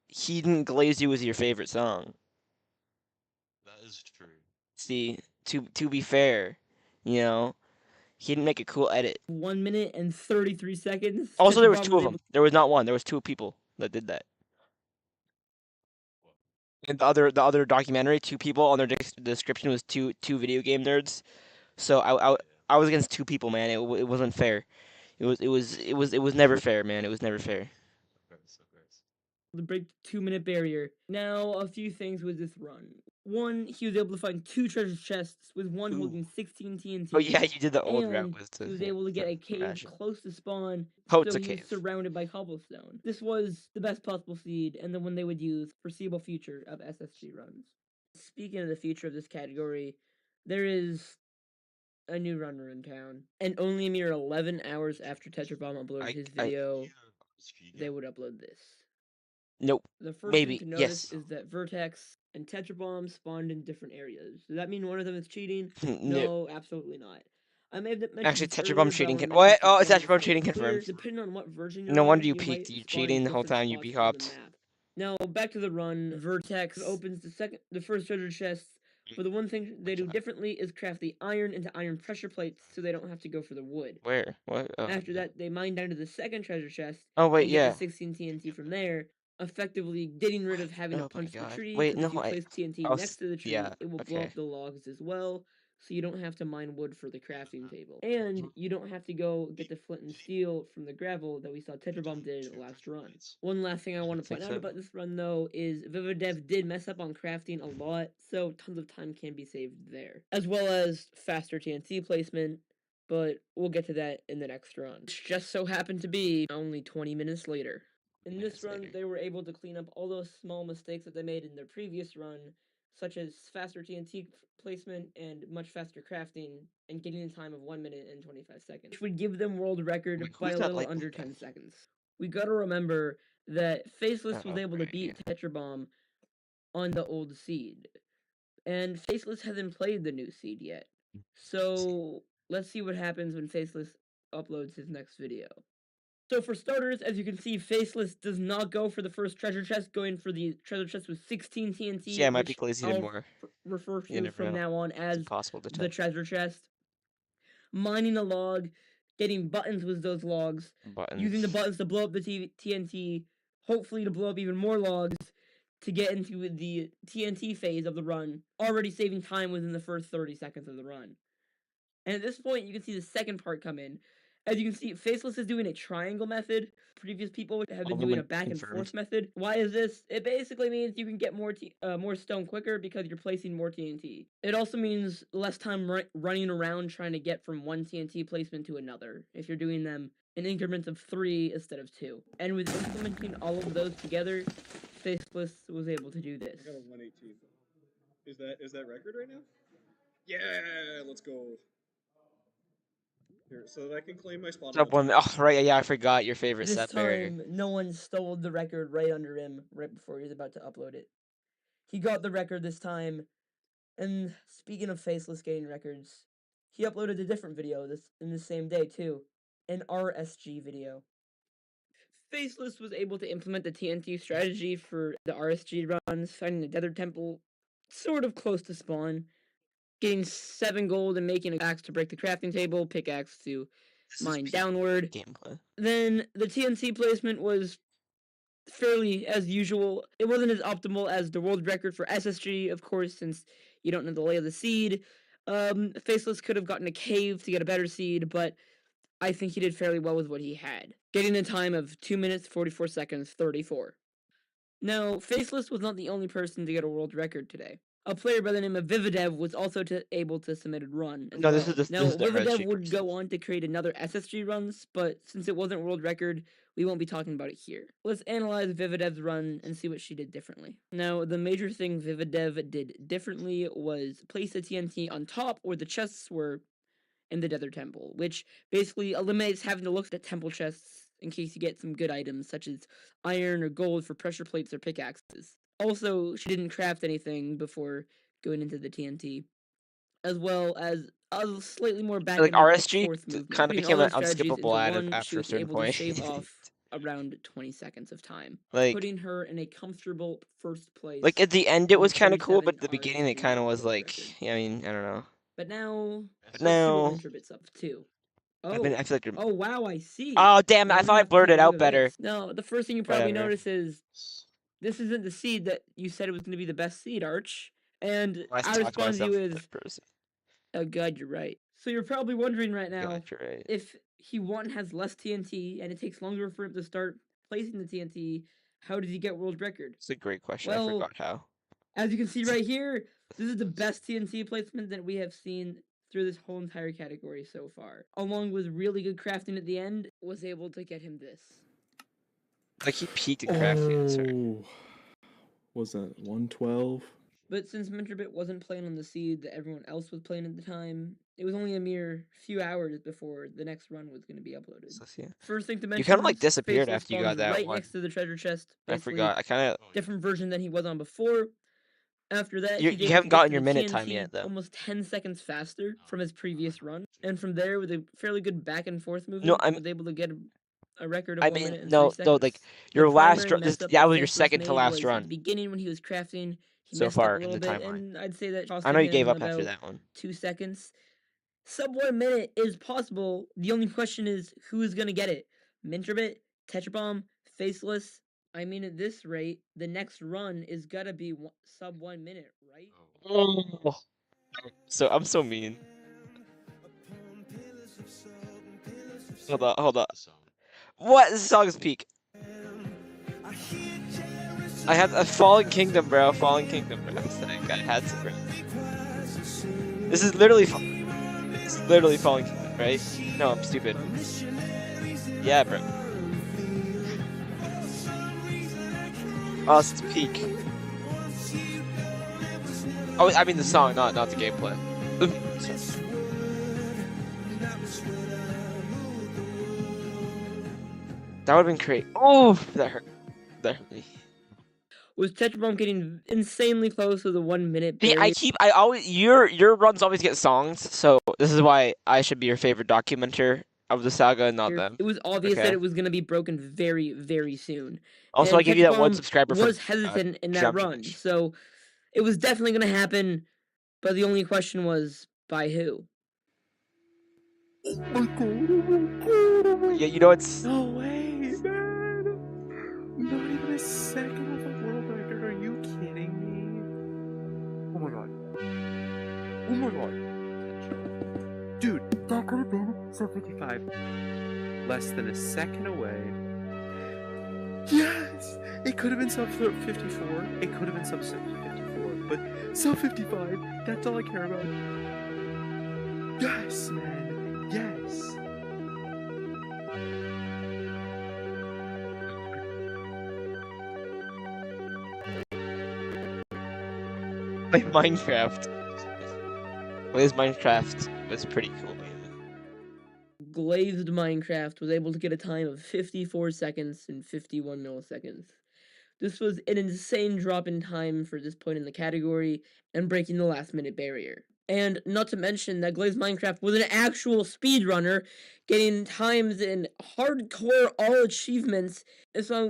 He didn't glaze you with your favorite song. That is true. See, to be fair, you know, he didn't make a cool edit. 1 minute and 33 seconds. Also, there was two of them. There was not one. There was two people that did that. And the other documentary, two people on their description was two video game nerds. So I was against two people, man. It wasn't fair. It was never fair, man. It was never fair. To break the 2-minute barrier. Now, a few things with this run. One, he was able to find 2 treasure chests, with one holding 16 TNT. Oh yeah, you did the old route. And he was able to get a cave close to spawn, so he was surrounded by cobblestone. This was the best possible seed, and the one they would use foreseeable future of SSG runs. Speaking of the future of this category, there is a new runner in town, and only a mere 11 hours after Tetrabomb uploaded his video, they would upload this. Nope. The first Maybe. thing to notice is that Vertex and Tetrabomb spawned in different areas. Does that mean one of them is cheating? No, absolutely not. I may have mentioned actually Tetrabomb cheating. What? Oh, Tetrabomb cheating confirmed. Depending on what version you're no wonder on, you peeked. You cheating the whole time. You be hopped. Now back to the run. Vertex opens the first treasure chest. But the one thing they do differently is craft the iron into iron pressure plates, so they don't have to go for the wood. Where? What? Oh. After that, they mine down to the second treasure chest. Oh wait, and get the 16 TNT from there, effectively getting rid of having to punch the tree. Wait, no, if you place TNT next to the tree, it will blow up the logs as well. So you don't have to mine wood for the crafting table. And you don't have to go get the flint and steel from the gravel that we saw Tetrabomb did last run. One last thing I want to point out about this run, though, is Vividev did mess up on crafting a lot, so tons of time can be saved there. As well as faster TNT placement, but we'll get to that in the next run. Which just so happened to be only 20 minutes later. In this run, they were able to clean up all those small mistakes that they made in their previous run, such as faster TNT placement and much faster crafting, and getting a time of 1 minute and 25 seconds, which would give them world record by a little under 10 seconds. We gotta remember that Faceless was able to beat Tetrabomb on the old seed, and Faceless hasn't played the new seed yet. So let's see what happens when Faceless uploads his next video. So for starters, as you can see, Faceless does not go for the first treasure chest, going for the treasure chest with 16 TNT. Yeah, it might be glazing more. Refer to from now on as the treasure chest. Mining a log, getting buttons with those logs, using the buttons to blow up the TNT, hopefully to blow up even more logs, to get into the TNT phase of the run, already saving time within the first 30 seconds of the run. And at this point, you can see the second part come in. As you can see, Faceless is doing a triangle method. Previous people have been doing a back and forth method. Why is this? It basically means you can get more stone quicker because you're placing more TNT. It also means less time running around trying to get from one TNT placement to another, if you're doing them in increments of 3 instead of 2. And with implementing all of those together, Faceless was able to do this. I got a 118. Is that record right now? Yeah, let's go. Here, so that I can claim my spot. Oh, right, yeah, I forgot your favorite set barrier. This time, no one stole the record right under him right before he was about to upload it. He got the record this time, and speaking of Faceless getting records, he uploaded a different video in the same day too, an RSG video. Faceless was able to implement the TNT strategy for the RSG runs, finding the Desert Temple sort of close to spawn, getting 7 gold and making an axe to break the crafting table, pickaxe to mine downward. Gameplay. Then the TNT placement was fairly as usual. It wasn't as optimal as the world record for SSG, of course, since you don't know the lay of the seed. Faceless could have gotten a cave to get a better seed, but I think he did fairly well with what he had, getting a time of 2 minutes, 44 seconds, 34. Now, Faceless was not the only person to get a world record today. A player by the name of Vividev was also able to submit a run. No, this is Vividev would go on to create another SSG runs, but since it wasn't world record, we won't be talking about it here. Let's analyze Vividev's run and see what she did differently. Now, the major thing Vividev did differently was place the TNT on top where the chests were, and the Nether Temple, which basically eliminates having to look at temple chests in case you get some good items such as iron or gold for pressure plates or pickaxes. Also, she didn't craft anything before going into the TNT, as well as a slightly more back Like and RSG forth movement. kind of Putting became all those strategies unskippable into item one, she after a was certain able to point. shave off around 20 seconds of time, Like, putting her in a comfortable first place. like at the end, it in was kind of cool, 37 but at the hours beginning, it to kind of world was like, record. I mean, I don't know. But now, But let's see what now, Minterbit's up to. I Oh, feel like oh wow, I see. oh damn! Now I we're thought gonna I have to take blurred a it look out at better. this. Now, the first thing you probably Whatever. notice is this isn't the seed that you said it was going to be the best seed, Arch. And I our response to you myself is, oh god, you're right. So you're probably wondering right now, God, you're right. if he has less TNT and it takes longer for him to start placing the TNT, how did he get world record? It's a great question. Well, I forgot how. As you can see right here, this is the best TNT placement that we have seen through this whole entire category so far. Along with really good crafting at the end, was able to get him this. Like he peaked in crafting. Oh, was that 112? But since Minterbit wasn't playing on the seed that everyone else was playing at the time, it was only a mere few hours before the next run was going to be uploaded. So, yeah. First thing to mention, You kind of like disappeared Faceless after you got spawns that right one. next to the treasure chest. I forgot. I kind of different version than he was on before. After that, you haven't gotten your minute time yet, though. Almost 10 seconds faster from his previous run, and from there, with a fairly good back and forth movement, No, I'm was able to get a record of 1 minute and 3 no, seconds. no, like your The last primary run. mess up That was your Faceless second to made last was run At the beginning, when he was crafting, he so messed far up a in little the bit, timeline. and I'd say that I know you gave him up after about that one. 2 seconds. Sub 1 minute is possible. The only question is, who is going to get it? Minterbit, Tetrabomb, Faceless. I mean, at this rate, the next run is gotta be sub 1 minute, right? Oh. So I'm so mean. Hold on. What? This song is peak. I had a Fallen Kingdom, bro. Fallen Kingdom, bro. I had to, bro. This is literally Fallen Kingdom, right? No, I'm stupid. Yeah, bro. Oh, it's peak. Oh, I mean the song, not the gameplay. That would have been great. Oh, that hurt. That hurt me. Was Tetrabomb getting insanely close to the 1 minute barrier? I always your runs always get songs, so this is why I should be your favorite documenter of the saga and not them. It was obvious that it was going to be broken very, very soon. Also, and I gave you that one subscriber was hesitant in that run, so it was definitely going to happen, but the only question was, by who? Oh my god. Yeah, you know it's... No way, man. Not even a second of a world record. Are you kidding me? Oh my god. Oh my god. Dude, that could have been sub 55. Less than a second away. Yes! It could have been sub 54. It could have been sub 54. But sub 55, that's all I care about. Yes, man. Yes. Like Minecraft. His Minecraft was pretty cool. Glazed Minecraft was able to get a time of 54 seconds and 51 milliseconds. This was an insane drop in time for this point in the category and breaking the last minute barrier. And not to mention that Glazed Minecraft was an actual speedrunner, getting times in hardcore all achievements,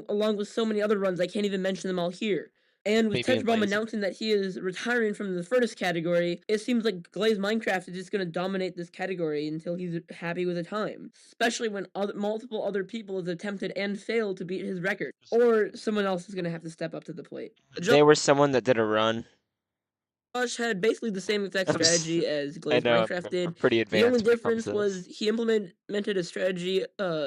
along with so many other runs. I can't even mention them all here. And with Tetrabomb announcing that he is retiring from the Furnace category, it seems like Glazed Minecraft is just going to dominate this category until he's happy with the time. Especially when multiple other people have attempted and failed to beat his record. Or someone else is going to have to step up to the plate. There was someone that did a run. Josh had basically the same exact strategy as Glazed Minecraft did. Pretty advanced. The only difference was he implemented a strategy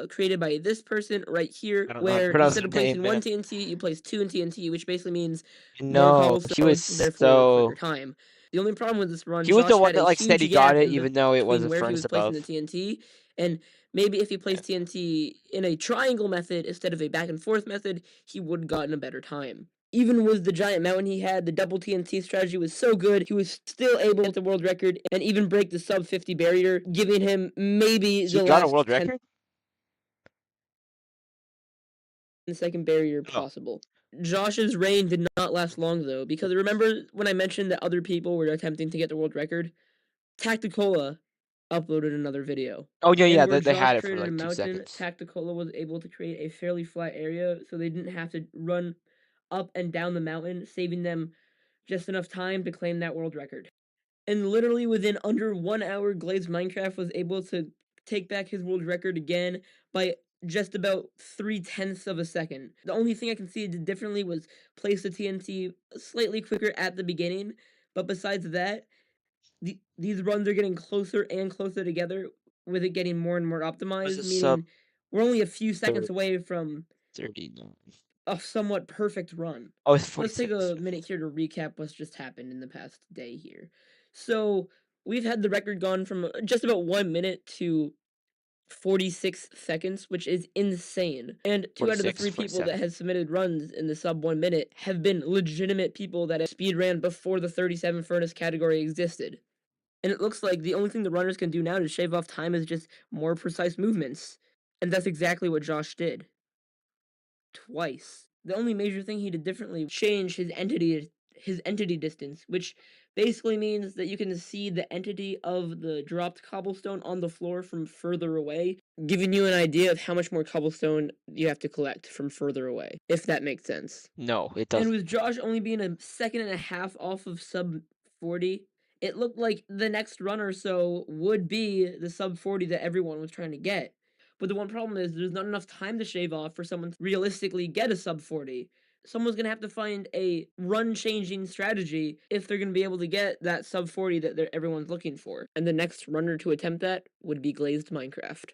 created by this person right here, where instead of placing one TNT, you place 2 in TNT, which basically means more cobblestones, therefore quicker time. The only problem with this run, he was Josh the one had that a like huge said he gap got it, even though it was a where he was placing above. the TNT, and maybe if he placed TNT in a triangle method instead of a back and forth method, he would have gotten a better time. Even with the giant mountain he had, the double TNT strategy was so good, he was still able to get the world record and even break the sub 50 barrier, giving him maybe He the got a last world 10 record? second barrier Oh. possible. Josh's reign did not last long though, because remember when I mentioned that other people were attempting to get the world record? Tacticola uploaded another video. Oh yeah, And yeah, where they Josh had it for created a like 2 mountain, seconds. Tacticola was able to create a fairly flat area, so they didn't have to run up and down the mountain, saving them just enough time to claim that world record. And literally within under 1 hour, Glazed Minecraft was able to take back his world record again by just about 3/10 of a second. The only thing I can see he did differently was place the TNT slightly quicker at the beginning, but besides that, these runs are getting closer and closer together, with it getting more and more optimized, a meaning we're only a few seconds 30. away from 39. a somewhat perfect run. Oh, it's Let's take 46. a minute here to recap what's just happened in the past day here. So we've had the record gone from just about 1 minute to 46 seconds, which is insane. And 2 out of the 46, 3 people that 47. have submitted runs in the sub 1 minute have been legitimate people that have speed ran before the 37 furnace category existed. And it looks like the only thing the runners can do now to shave off time is just more precise movements. And that's exactly what Josh did. Twice. The only major thing he did differently was change his entity distance, which basically means that you can see the entity of the dropped cobblestone on the floor from further away, giving you an idea of how much more cobblestone you have to collect from further away, if that makes sense. No, it And doesn't. with Josh only being a second and a half off of sub 40, it looked like the next run or so would be the sub 40 that everyone was trying to get. But the one problem is there's not enough time to shave off for someone to realistically get a sub 40. Someone's going to have to find a run-changing strategy if they're going to be able to get that sub 40 that everyone's looking for. And the next runner to attempt that would be Glazed Minecraft.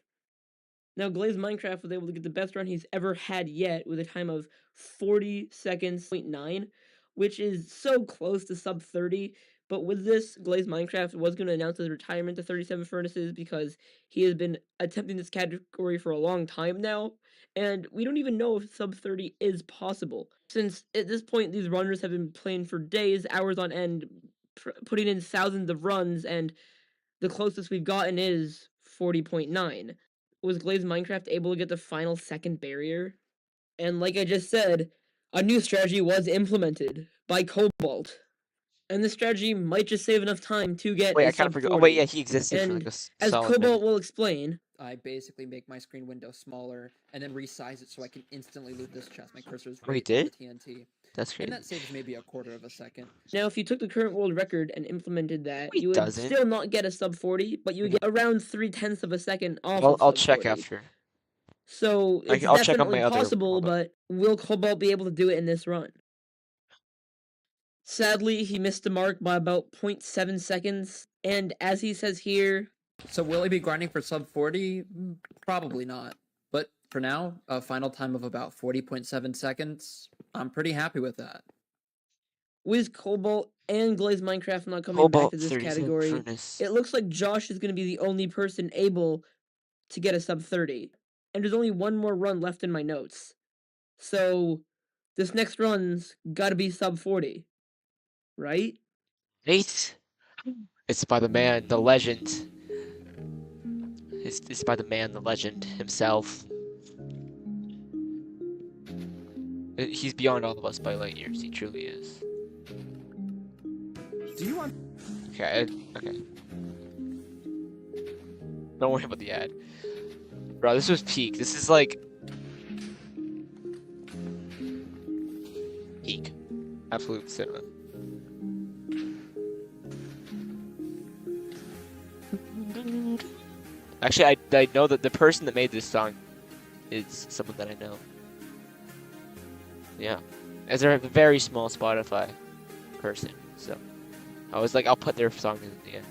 Now, Glazed Minecraft was able to get the best run he's ever had yet with a time of 40 seconds, 0.9, which is so close to sub 30. But with this, Glazed Minecraft was going to announce his retirement to 37 Furnaces because he has been attempting this category for a long time now. And we don't even know if sub 30 is possible. Since at this point, these runners have been playing for days, hours on end, putting in thousands of runs, and the closest we've gotten is 40.9. Was Glazed Minecraft able to get the final second barrier? And like I just said, a new strategy was implemented by Cobalt. And this strategy might just save enough time to get Wait, a I kind of sub forgot. 40. Oh wait, yeah, he existed for And like a as solid Cobalt minute. will explain, I basically make my screen window smaller and then resize it so I can instantly loot this chest. My cursor is Oh, he right on the did? TNT. That's And crazy. that saves maybe a quarter of a second. now if you took the current world record and implemented that, He you would doesn't. still not get a sub 40, but you would get around 3/10 of a second off I'll of sub check 40. after. So it's I'll check on definitely my other possible, mobile. but will Cobalt be able to do it in this run? Sadly, he missed the mark by about 0.7 seconds, and as he says here... So will he be grinding for sub 40? Probably not. But for now, a final time of about 40.7 seconds, I'm pretty happy with that. With Cobalt and Glazed Minecraft not coming back to this category, Furnace. it looks like Josh is going to be the only person able to get a sub 30. And there's only one more run left in my notes. So this next run's got to be sub 40. Right? 8. It's by the man, the legend. It's by the man, the legend himself. He's beyond all of us by light years. He truly is. Do you want? Okay. Okay. Don't worry about the ad, bro. This was peak. This is like peak. Absolute cinema. Actually, I know that the person that made this song is someone that I know. Yeah, as they're a very small Spotify person, so I was like, I'll put their song in the end.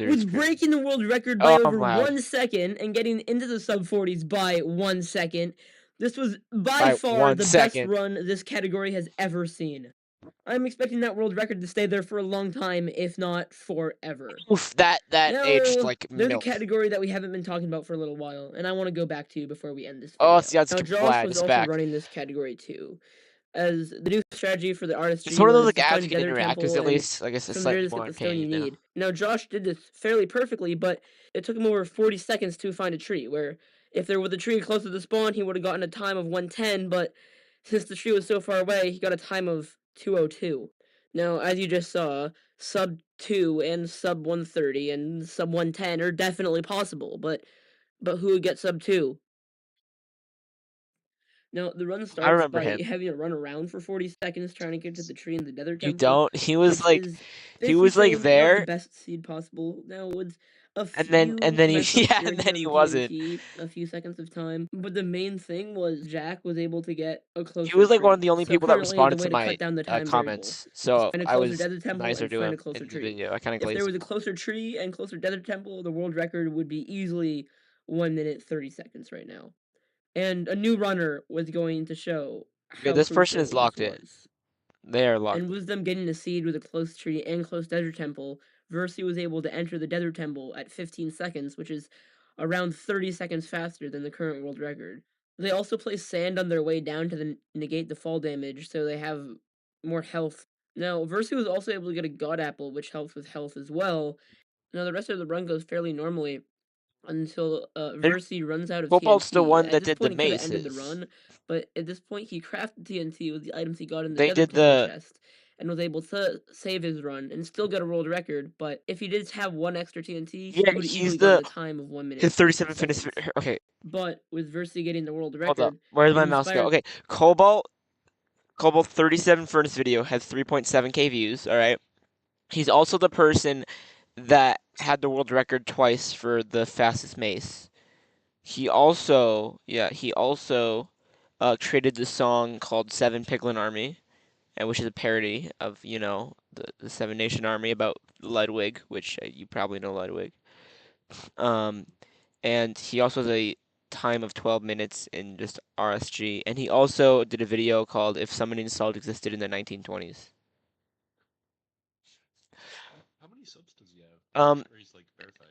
Was breaking the world record by over 1 second and getting into the sub 40s by 1 second. This was by far 1 the best second. run this category has ever seen. I'm expecting that world record to stay there for a long time, if not forever. Oof, that Now, aged like there's a milk. category that we haven't been talking about for a little while, and I want to go back to before we end this Oh, video. it's the Now, unscripted Josh lad was is also back. running this category too, as the new strategy for the RSG It's one of those was like to ads find you a can Nether interact with temple at and least. I guess it's from there slightly just more get the stone you entertaining now. need. Now, Josh did this fairly perfectly, but it took him over 40 seconds to find a tree, where if there was a tree close to the spawn, he would have gotten a time of 110, but since the tree was so far away, he got a time of 202. Now, as you just saw, sub 2 and sub 130 and sub 110 are definitely possible, but who would get sub 2? Now, the run starts remember by him. having to run around for 40 seconds trying to get to the tree in the Nether You Temple. don't? He was which like, is he was basically like saying not the there, best seed possible. Now, with a and few then he mess ups yeah, here and and then here he on wasn't. TNT, a few seconds of time. But the main thing was Jack was able to get a closer He was like one of tree. the only So people that apparently, the responded way to to my cut down the time variable comments. is So find a I closer was Nether Temple nicer and to find a him closer in the tree. video. I kind of If there glazed was a him. closer tree and closer Nether Temple, the world record would be easily 1 minute 30 seconds right now. And a new runner was going to show Okay, how this person is crucial locked this in. was. They are locked And with them getting a seed with a close tree and close Desert Temple, Versi was able to enter the Desert Temple at 15 seconds, which is around 30 seconds faster than the current world record. They also placed sand on their way down to negate the fall damage, so they have more health. Now, Versi was also able to get a God Apple, which helps with health as well. Now, the rest of the run goes fairly normally until in. Versi runs out of Cobalt's the TNT. one At that this did the point, he could have ended the mazes. run, but at this point, he crafted TNT with the items he got in the They Desert did Temple the chest and was able to save his run and still get a world record. But if he did have one extra TNT, he yeah. would have He's easily gotten the a time of 1 minute his 37 seconds. finish. Okay, But with Versi getting the world hold up. record, Where's it my mouse go? inspired Okay, Cobalt 37 Furnace video has 3.7k views. All right. He's also the person that had the world record twice for the fastest mace. He also created the song called Seven Piglin Army, which is a parody of, the Seven Nation Army about Ludwig, which you probably know Ludwig. And he also has a time of 12 minutes in just RSG, and he also did a video called If Summoning Salt Existed in the 1920s. How many subs does he have? Or he's like verified?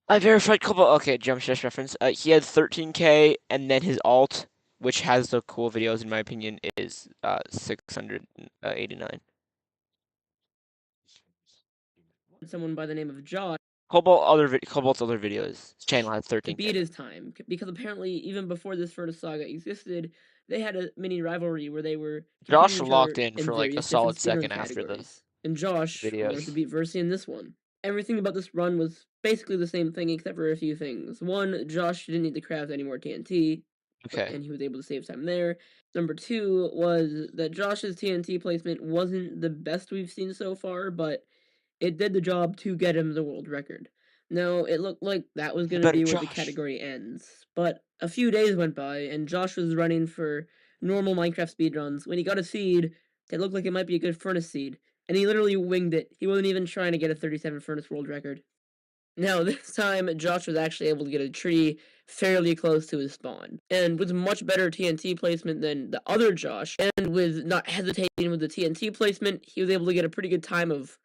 I verified Cobalt. Okay, jump stress reference. He had 13k, and then his alt, which has the cool videos in my opinion, is 689. someone by the name of Josh Cobalt's other videos. His channel has to 13k. beat his time, because apparently even before this Furnace Saga existed, they had a mini rivalry where they were Josh competing each locked other in for like a various solid different speedrun second after the categories. And Josh wanted to videos. beat Versi in this one. Everything about this run was basically the same thing except for a few things. One, Josh didn't need to craft any more TNT, Okay. and he was able to save time there. Number two was that Josh's TNT placement wasn't the best we've seen so far, but it did the job to get him the world record. Now, it looked like that was going to be where the category ends, but a few days went by, and Josh was running for normal Minecraft speedruns. When he got a seed, it looked like it might be a good furnace seed, and he literally winged it. He wasn't even trying to get a 37 furnace world record. Now, this time, Josh was actually able to get a tree fairly close to his spawn, and with much better TNT placement than the other Josh, and with not hesitating with the TNT placement, he was able to get a pretty good time of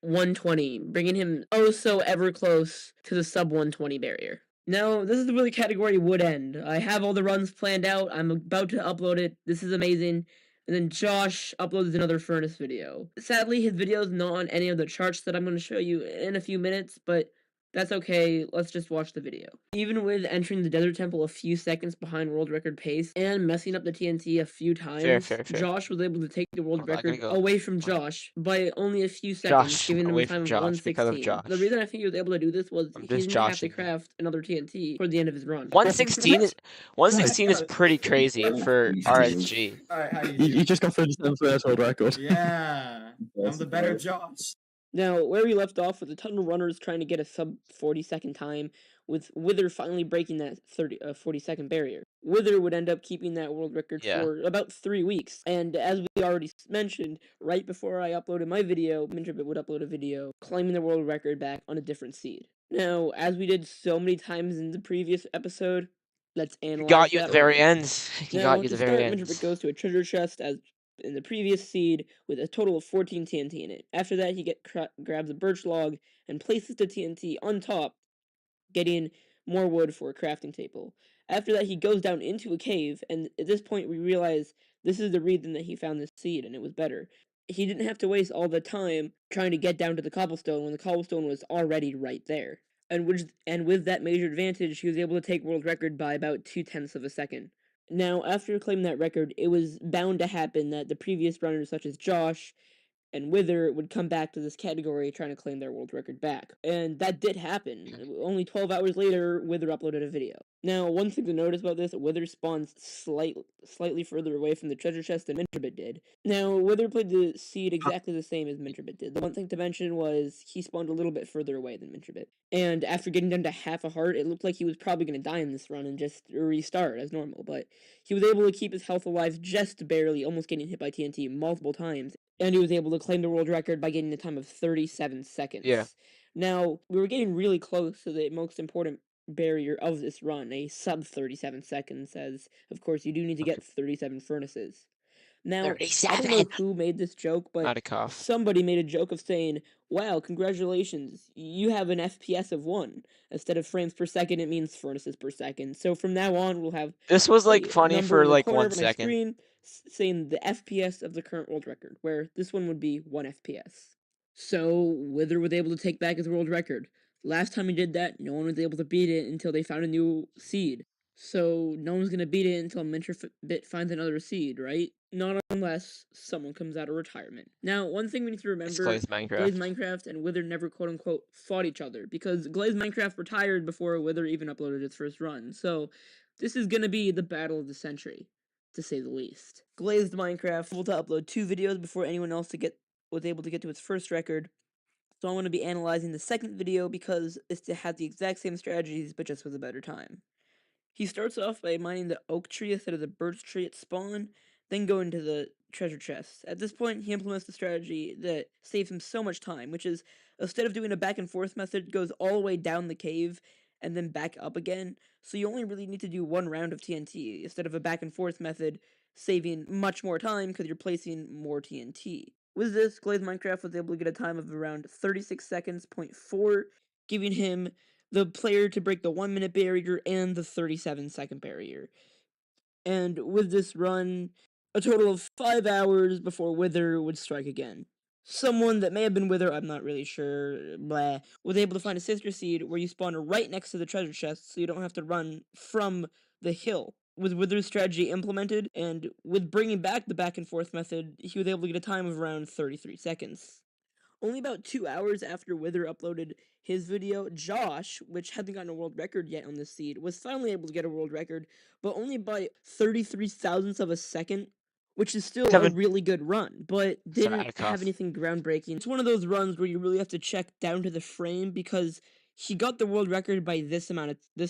120, bringing him oh so ever close to the sub 120 barrier. Now, this is where the category would end. I have all the runs planned out. I'm about to upload it. This is amazing. And then Josh uploads another Furnace video. Sadly, his video is not on any of the charts that I'm going to show you in a few minutes, but that's okay, let's just watch the video. Even with entering the Desert Temple a few seconds behind world record pace and messing up the TNT a few times, Fair. Josh was able to take the world record go. away from Josh by only a few seconds, giving him a time of 116. The reason I think he was able to do this was he didn't have to craft another TNT for the end of his run. 116 is pretty crazy for RSG. Alright, You just got 37 for that world record. Yeah, I'm the better Josh. Now, where we left off with a ton of runners trying to get a sub 40-second time, with Wither finally breaking that 40-second barrier. Wither would end up keeping that world record for about 3 weeks, and as we already mentioned, right before I uploaded my video, Mintribit would upload a video claiming the world record back on a different seed. Now, as we did so many times in the previous episode, Let's analyze got you that at the very one. end. He got Now, you at to the very start, end. Mintribit goes to a treasure chest as in the previous seed with a total of 14 TNT in it. After that, he grabs a birch log and places the TNT on top, getting more wood for a crafting table. After that, he goes down into a cave, and at this point, we realize this is the reason that he found this seed, and it was better. He didn't have to waste all the time trying to get down to the cobblestone when the cobblestone was already right there. And with that major advantage, he was able to take world record by about 0.2 of a second. Now, after claiming that record, it was bound to happen that the previous runners, such as Josh and Wither, would come back to this category trying to claim their world record back. And that did happen. Only 12 hours later, Wither uploaded a video. Now, one thing to notice about this, Wither spawns slightly further away from the treasure chest than Mintribit did. Now, Wither played the seed exactly the same as Mintribit did. The one thing to mention was he spawned a little bit further away than Mintribit. And after getting down to half a heart, it looked like he was probably going to die in this run and just restart as normal. But he was able to keep his health alive just barely, almost getting hit by TNT multiple times. And he was able to claim the world record by getting a time of 37 seconds. Yeah. Now, we were getting really close to the most important barrier of this run, a sub 37 seconds, as, of course, you do need to get 37 furnaces. Now, I don't know who made this joke, but somebody made a joke of saying, wow, congratulations, you have an FPS of 1. Instead of frames per second, it means furnaces per second. So from now on, we'll have this was like funny for like 1 second. Screen saying the FPS of the current world record, where this one would be 1 FPS. So Wither was able to take back his world record. Last time he did that, no one was able to beat it until they found a new seed. So no one's gonna beat it until Mintribit finds another seed, right? Not unless someone comes out of retirement. Now, one thing we need to remember, Glaze Minecraft and Wither never quote-unquote fought each other, because Glaze Minecraft retired before Wither even uploaded its first run, so this is gonna be the battle of the century, to say the least. Glazed Minecraft was able to upload 2 videos before anyone else was able to get to its first record, so I'm going to be analyzing the second video because it has the exact same strategies, but just with a better time. He starts off by mining the oak tree instead of the birch tree at spawn, then go into the treasure chest. At this point, he implements the strategy that saves him so much time, which is, instead of doing a back and forth method, goes all the way down the cave and then back up again, so you only really need to do 1 round of TNT, instead of a back and forth method, saving much more time because you're placing more TNT. With this, Glaze Minecraft was able to get a time of around 36 seconds, 0.4, giving him the player to break the 1 minute barrier and the 37 second barrier. And with this run, a total of 5 hours before Wither would strike again. Someone that may have been Wither, I'm not really sure, was able to find a sister seed where you spawn right next to the treasure chest so you don't have to run from the hill. With Wither's strategy implemented, and with bringing back the back and forth method, he was able to get a time of around 33 seconds. Only about 2 hours after Wither uploaded his video, Josh, which hadn't gotten a world record yet on this seed, was finally able to get a world record, but only by 33 thousandths of a second, which is still a really good run, but didn't have anything groundbreaking. It's one of those runs where you really have to check down to the frame because he got the world record by this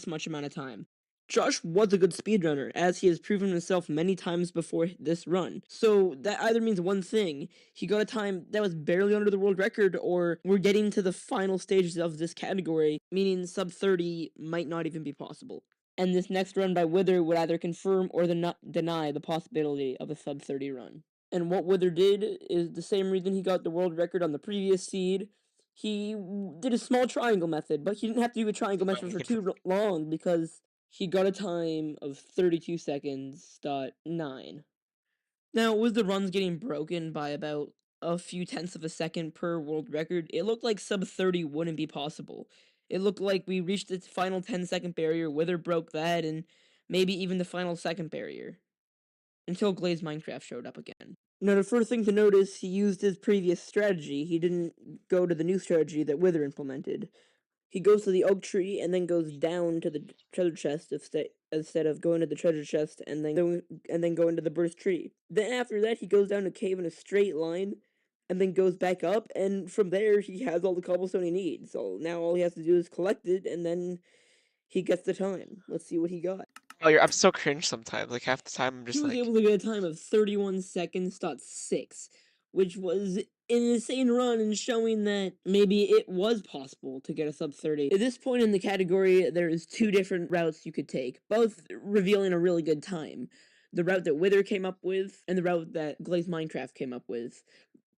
much amount of time. Josh was a good speedrunner, as he has proven himself many times before this run. So that either means one thing: he got a time that was barely under the world record, or we're getting to the final stages of this category, meaning sub 30 might not even be possible. And this next run by Wither would either confirm or deny the possibility of a sub 30 run. And what Wither did is the same reason he got the world record on the previous seed. He did a small triangle method, but he didn't have to do a triangle method for too long because he got a time of 32 seconds, .9. Now, with the runs getting broken by about a few tenths of a second per world record, it looked like sub 30 wouldn't be possible. It looked like we reached the final 10-second barrier, Wither broke that, and maybe even the final second barrier. Until Glaze Minecraft showed up again. Now, the first thing to notice, he used his previous strategy. He didn't go to the new strategy that Wither implemented. He goes to the oak tree and then goes down to the treasure chest instead of going to the treasure chest and then go into the birch tree. Then after that, he goes down a cave in a straight line and then goes back up, and from there he has all the cobblestone he needs. So now all he has to do is collect it, and then he gets the time. Let's see what he got. Oh, I'm so cringe sometimes. Like half the time I'm just he was able to get a time of 31 seconds, .6, which was an insane run and showing that maybe it was possible to get a sub 30. At this point in the category, there's two different routes you could take, both revealing a really good time. The route that Wither came up with and the route that Glazed Minecraft came up with.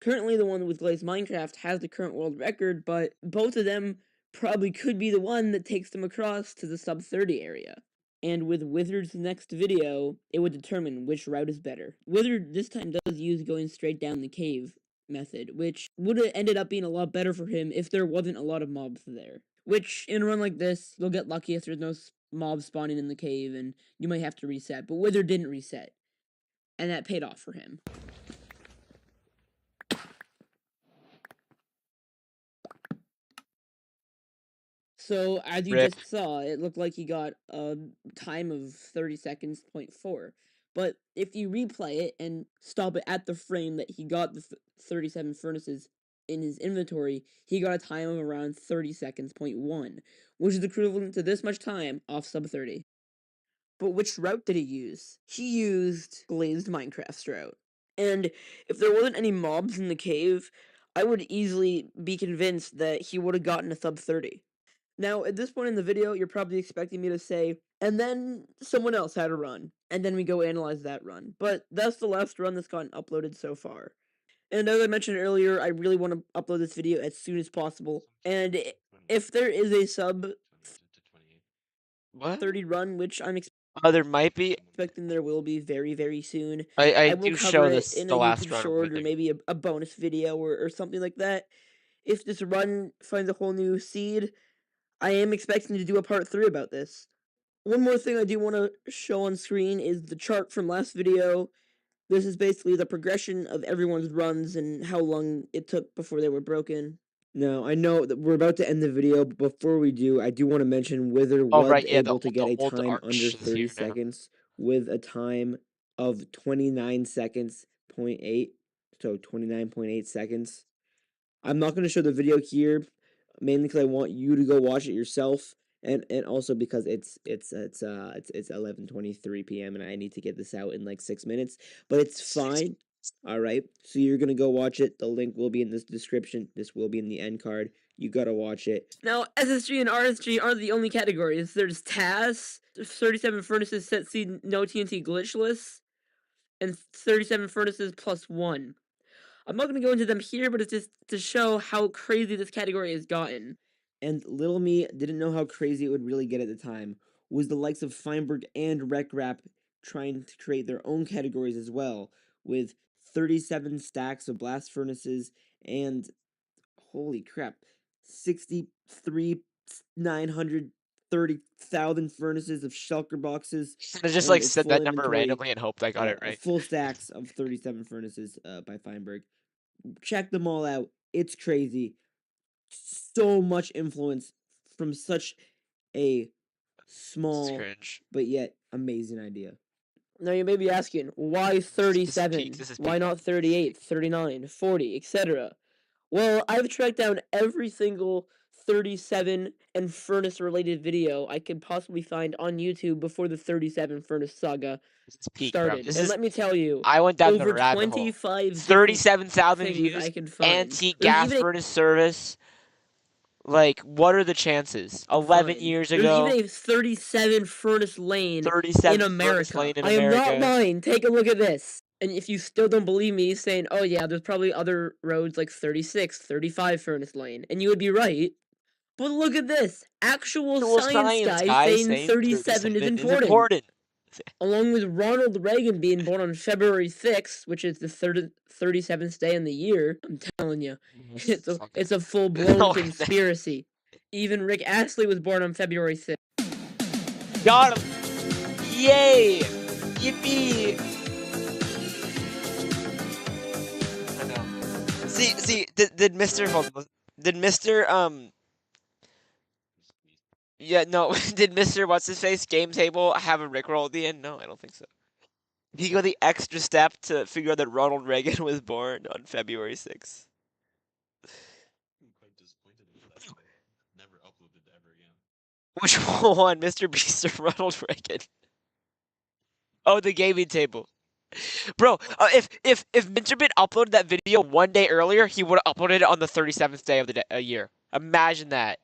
Currently, the one with Glazed Minecraft has the current world record, but both of them probably could be the one that takes them across to the sub 30 area. And with Wizard's next video, it would determine which route is better. Wizard this time does use going straight down the cave method, which would have ended up being a lot better for him if there wasn't a lot of mobs there. Which, in a run like this, you'll get lucky if there's no mobs spawning in the cave, and you might have to reset. But Wizard didn't reset, and that paid off for him. So, as you Rip. just saw, it looked like he got a time of 30 seconds, 0.4. But if you replay it and stop it at the frame that he got the 37 furnaces in his inventory, he got a time of around 30 seconds, 0.1, which is equivalent to this much time off sub 30. But which route did he use? He used Glazed Minecraft's route. And if there wasn't any mobs in the cave, I would easily be convinced that he would have gotten a sub 30. Now, at this point in the video, you're probably expecting me to say, and then someone else had a run, and then we go analyze that run. But that's the last run that's gotten uploaded so far. And as I mentioned earlier, I really want to upload this video as soon as possible. And if there is a sub 30 run, which I'm there might be. expecting there will be very, very soon. I will do cover show it this in the a last YouTube run short with or maybe a bonus video or something like that. If this run finds a whole new seed, I am expecting to do a part 3 about this. One more thing I do want to show on screen is the chart from last video. This is basically the progression of everyone's runs and how long it took before they were broken. Now, I know that we're about to end the video, but before we do, I do want to mention Wither was able to get a time under 30 seconds with a time of 29 seconds, 0.8, so 29.8 seconds. I'm not going to show the video here, mainly because I want you to go watch it yourself, and also because it's 11:23 p.m. and I need to get this out in like 6 minutes. But it's fine. All right, so you're gonna go watch it. The link will be in this description. This will be in the end card. You gotta watch it. Now, SSG and RSG aren't the only categories. There's TAS, 37 furnaces set seed, no TNT glitchless, and 37 furnaces plus 1. I'm not going to go into them here, but it's just to show how crazy this category has gotten. And little me didn't know how crazy it would really get at the time. Was the likes of Feinberg and RecRap trying to create their own categories as well, with 37 stacks of blast furnaces and, holy crap, 930,000 furnaces of shulker boxes. I just like said that number randomly and hoped I got it right. Full stacks of 37 furnaces by Feinberg. Check them all out. It's crazy. So much influence from such a small but yet amazing idea. Now you may be asking, why 37? Why not 38, 39, 40, etc.? Well, I've tracked down every single 37 and furnace related video I could possibly find on YouTube before the 37 furnace saga started. And let me tell you, I went down over the rabbit 25 hole. 37,000 things views. I could find. Antique gas furnace service. Like, what are the chances? 11 years ago. There's even a 37 furnace lane 37 in America. furnace lane in I am America. not lying. Take a look at this. And if you still don't believe me, saying, oh yeah, there's probably other roads like 36, 35 furnace lane. And you would be right. But look at this. Actual science guy saying 37 is important. Along with Ronald Reagan being born on February 6th, which is the 37th day in the year, I'm telling you, it's a full-blown conspiracy. Even Rick Astley was born on February 6th. Got him! Yay! Yippee! I know. See, did Mr. Yeah, no, did Mr. What's-His-Face Game Table have a Rickroll at the end? No, I don't think so. Did he go the extra step to figure out that Ronald Reagan was born on February 6th? I'm quite disappointed in that. Never uploaded ever again. Which one? Mr. Beast or Ronald Reagan? Oh, the gaming table. Bro, if Minterbit uploaded that video 1 day earlier, he would have uploaded it on the 37th day of the year. Imagine that.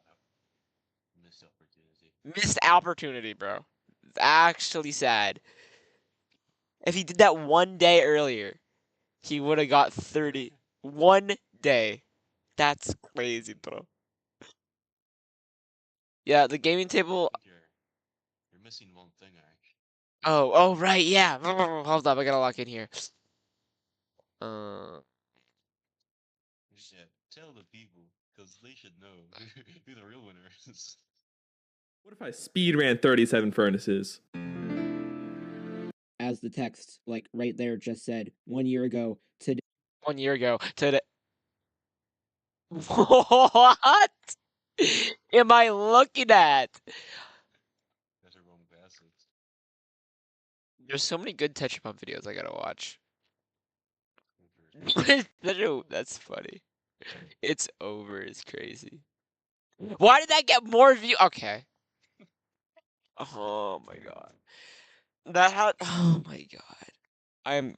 Missed opportunity. Missed opportunity, bro. It's actually sad. If he did that 1 day earlier, he would have got 30. 1 day. That's crazy, bro. Yeah, the gaming table. I think you're missing one thing, actually. Oh, right, yeah. Hold up, I gotta lock in here. Yeah, tell the people, because they should know who the real winner is. What if I speed ran 37 furnaces? As the text, like right there, just said 1 year ago today. 1 year ago today. What am I looking at? Better wrong bastards. There's so many good Tetra Pump videos I gotta watch. That's funny. It's over is crazy. Why did that get more views? Okay. Oh my god. That had. Oh my god. I'm.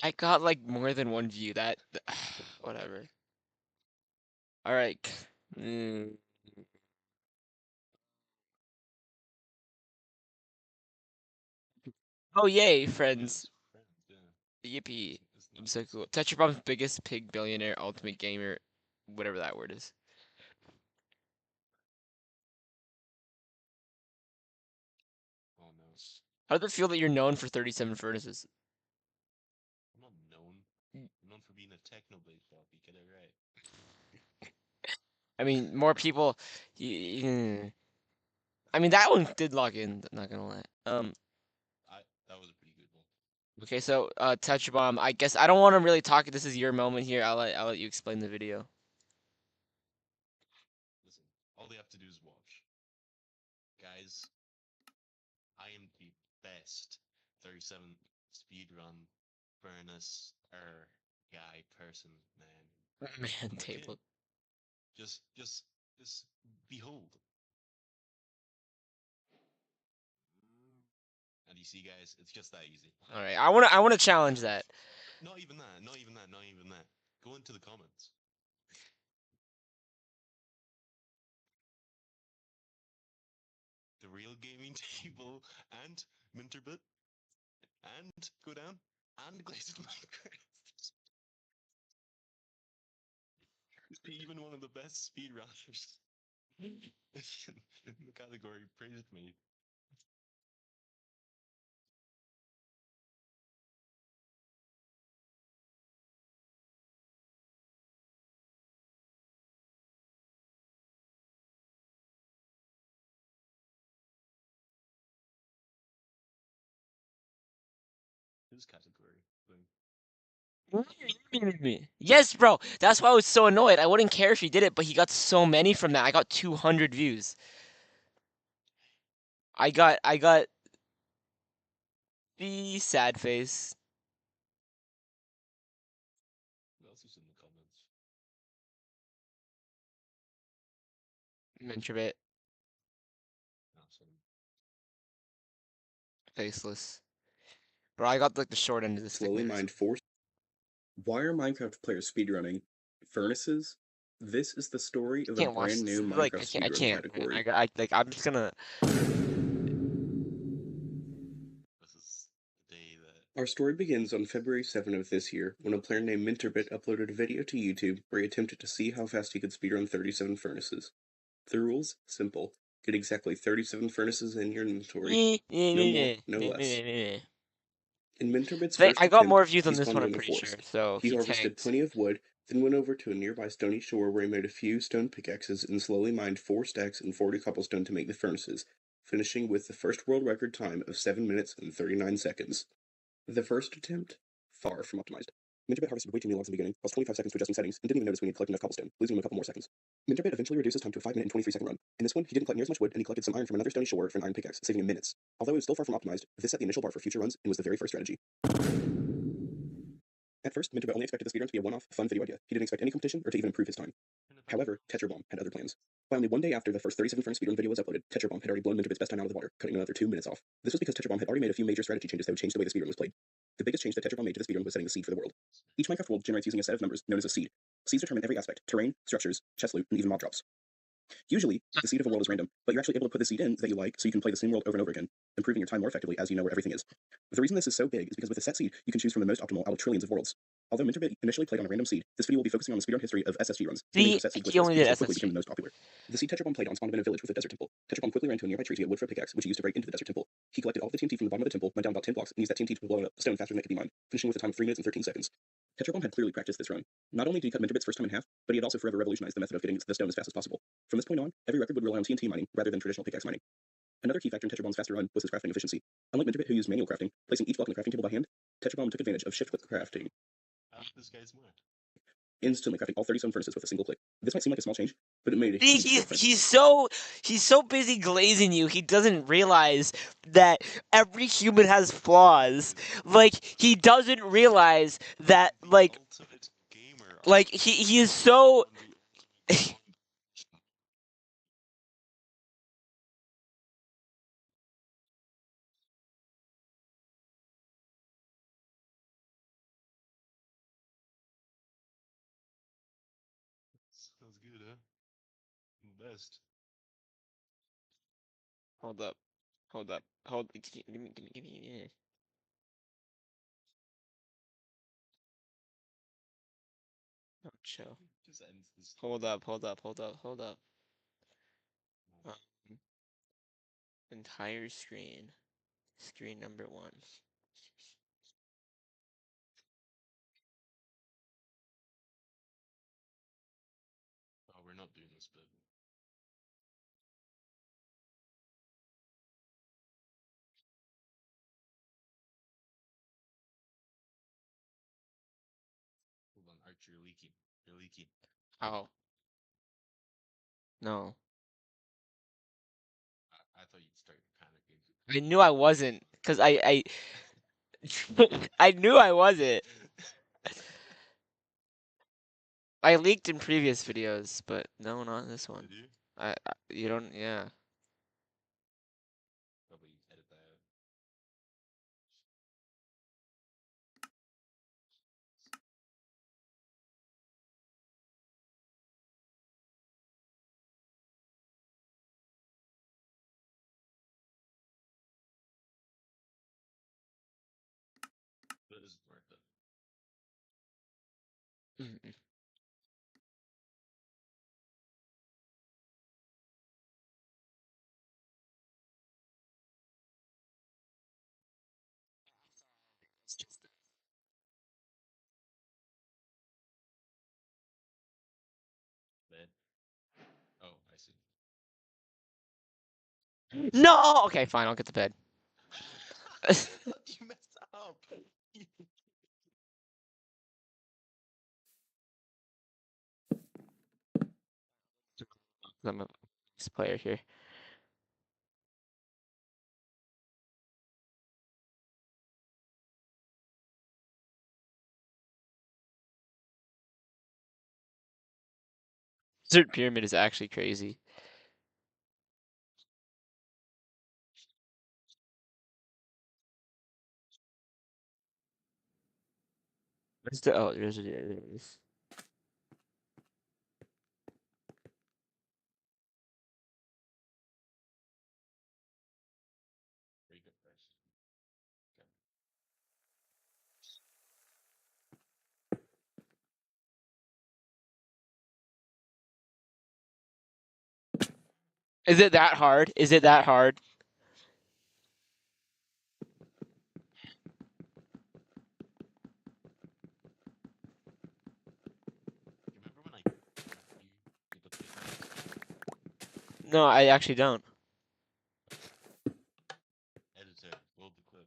I got like more than one view. That. Whatever. All right. Oh yay, friends. Yippee. I'm so cool. Tetra Pump's biggest pig billionaire, ultimate gamer, whatever that word is. Oh no. How does it feel that you're known for 37 furnaces? I'm not known. I'm known for being a techno-based shop, you get it right. I mean, more people. I mean, that one did log in. Not gonna lie. That was a pretty good one. Okay, so Tetra Bomb. I guess I don't want to really talk. This is your moment here. I'll let you explain the video. Listen, all they have to do is watch. Guys, I am the best 37 speedrun furnace guy person, man. Man, Okay? table. Just behold. And you see, guys, it's just that easy. All right, I wanna challenge that. Not even that. Not even that. Not even that. Go into the comments. The real gaming table and Minterbit and go down and Glazed Minecraft. Even one of the best speedrunners in the category praised me. His category thing. Yes, bro. That's why I was so annoyed. I wouldn't care if he did it, but he got so many from that. I got 200 views. I got the sad face. What else is in the comments? Introvert. Awesome. Faceless. Bro, I got like the short end of the stick. Slowly mined four. Why are Minecraft players speedrunning furnaces? This is the story of a Can't watch brand this. new Like, Minecraft I speedrun can't. category. I'm just gonna. This is the day that Our story begins on February 7 of this year, when a player named Minterbit uploaded a video to YouTube where he attempted to see how fast he could speedrun 37 furnaces. The rules? Simple. Get exactly 37 furnaces in your inventory. No more, no less. In Minterbit's first I got attempt, more views on he this spawned one, I'm in a pretty sure. forest. So He he harvested tanked. plenty of wood, then went over to a nearby stony shore where he made a few stone pickaxes and slowly mined 4 stacks and 40 cobblestone to make the furnaces, finishing with the first world record time of 7 minutes and 39 seconds. The first attempt? Far from optimized. Minterbit harvested way too many logs in the beginning, lost 25 seconds to adjusting settings, and didn't even notice when he had collected enough cobblestone, losing him a couple more seconds. Minterbit eventually reduced his time to a 5 minute and 23 second run. In this one, he didn't collect near as much wood, and he collected some iron from another stony shore for an iron pickaxe, saving him minutes. Although it was still far from optimized, this set the initial bar for future runs and was the very first strategy. At first, Minterbit only expected the speedrun to be a one-off, fun video idea. He didn't expect any competition or to even improve his time. However, Tetrabomb had other plans. By only one day after the first 37 Furnace speedrun video was uploaded, Tetrabomb had already blown Minterbit's best time out of the water, cutting another 2 minutes off. This was because Tetrabomb had already made a few major strategy changes that would change the way the speedrun was played. The biggest change that Tetrabomb made to the speedrun was setting the seed for the world. Each Minecraft world generates using a set of numbers known as a seed. Seeds determine every aspect: terrain, structures, chest loot, and even mob drops. Usually, the seed of a world is random, but you're actually able to put the seed in that you like so you can play the same world over and over again, improving your time more effectively as you know where everything is. The reason this is so big is because with a set seed, you can choose from the most optimal out of trillions of worlds. Although Minterbit initially played on a random seed, this video will be focusing on the speedrun history of SSG runs. He only did so quickly SSG. became the most popular. The seed Tetrabomb played on spawned in a village with a desert temple. Tetrabomb quickly ran to a nearby tree to get wood for a pickaxe, which he used to break into the desert temple. He collected all of the TNT from the bottom of the temple, went down about 10 blocks, and used that TNT to blow up a stone faster than it could be mined, finishing with a time of 3 minutes and 13 seconds. Tetrabomb had clearly practiced this run. Not only did he cut Minterbit's first time in half, but he had also forever revolutionized the method of getting to the stone as fast as possible. From this point on, every record would rely on TNT mining rather than traditional pickaxe mining. Another key factor in Tetrabomb's faster run was his crafting efficiency. Unlike Minterbit, who used manual crafting, placing each block in the crafting table by hand, Tetrabomb took advantage of shift-click crafting, This guy's mad. instantly crafting all 37 furnaces with a single click. This might seem like a small change, but it made a huge difference. He's so busy glazing you, he doesn't realize that every human has flaws. Like, he doesn't realize that, like he is so. Sounds good, huh? Best. Hold up. Give me. Oh, chill. Just ends this. Hold up. Entire screen. Screen number 1. Oh, we're not doing this bit. Hold on, Archer, you're leaking. You're leaking. How? No. I thought you'd start panicking. I knew I wasn't, because I I knew I wasn't. I leaked in previous videos, but no, not this one. Did you? You don't, yeah. Probably edit that out. That isn't worth it. Bed. Oh, I see. No! Okay, fine, I'll get to bed. You messed up. I'm a player here. Desert Pyramid is actually crazy. Where's the, oh, there it is. Very good price. Is it that hard? Is it that hard? You remember when I you the No, I actually don't. editor, load the clip.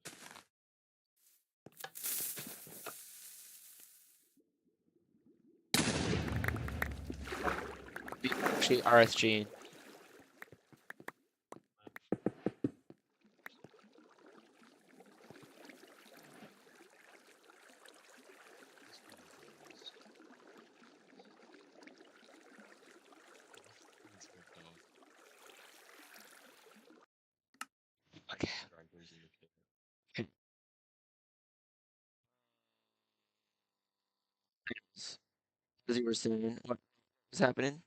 Actually, RSG. As you were saying, what was happening?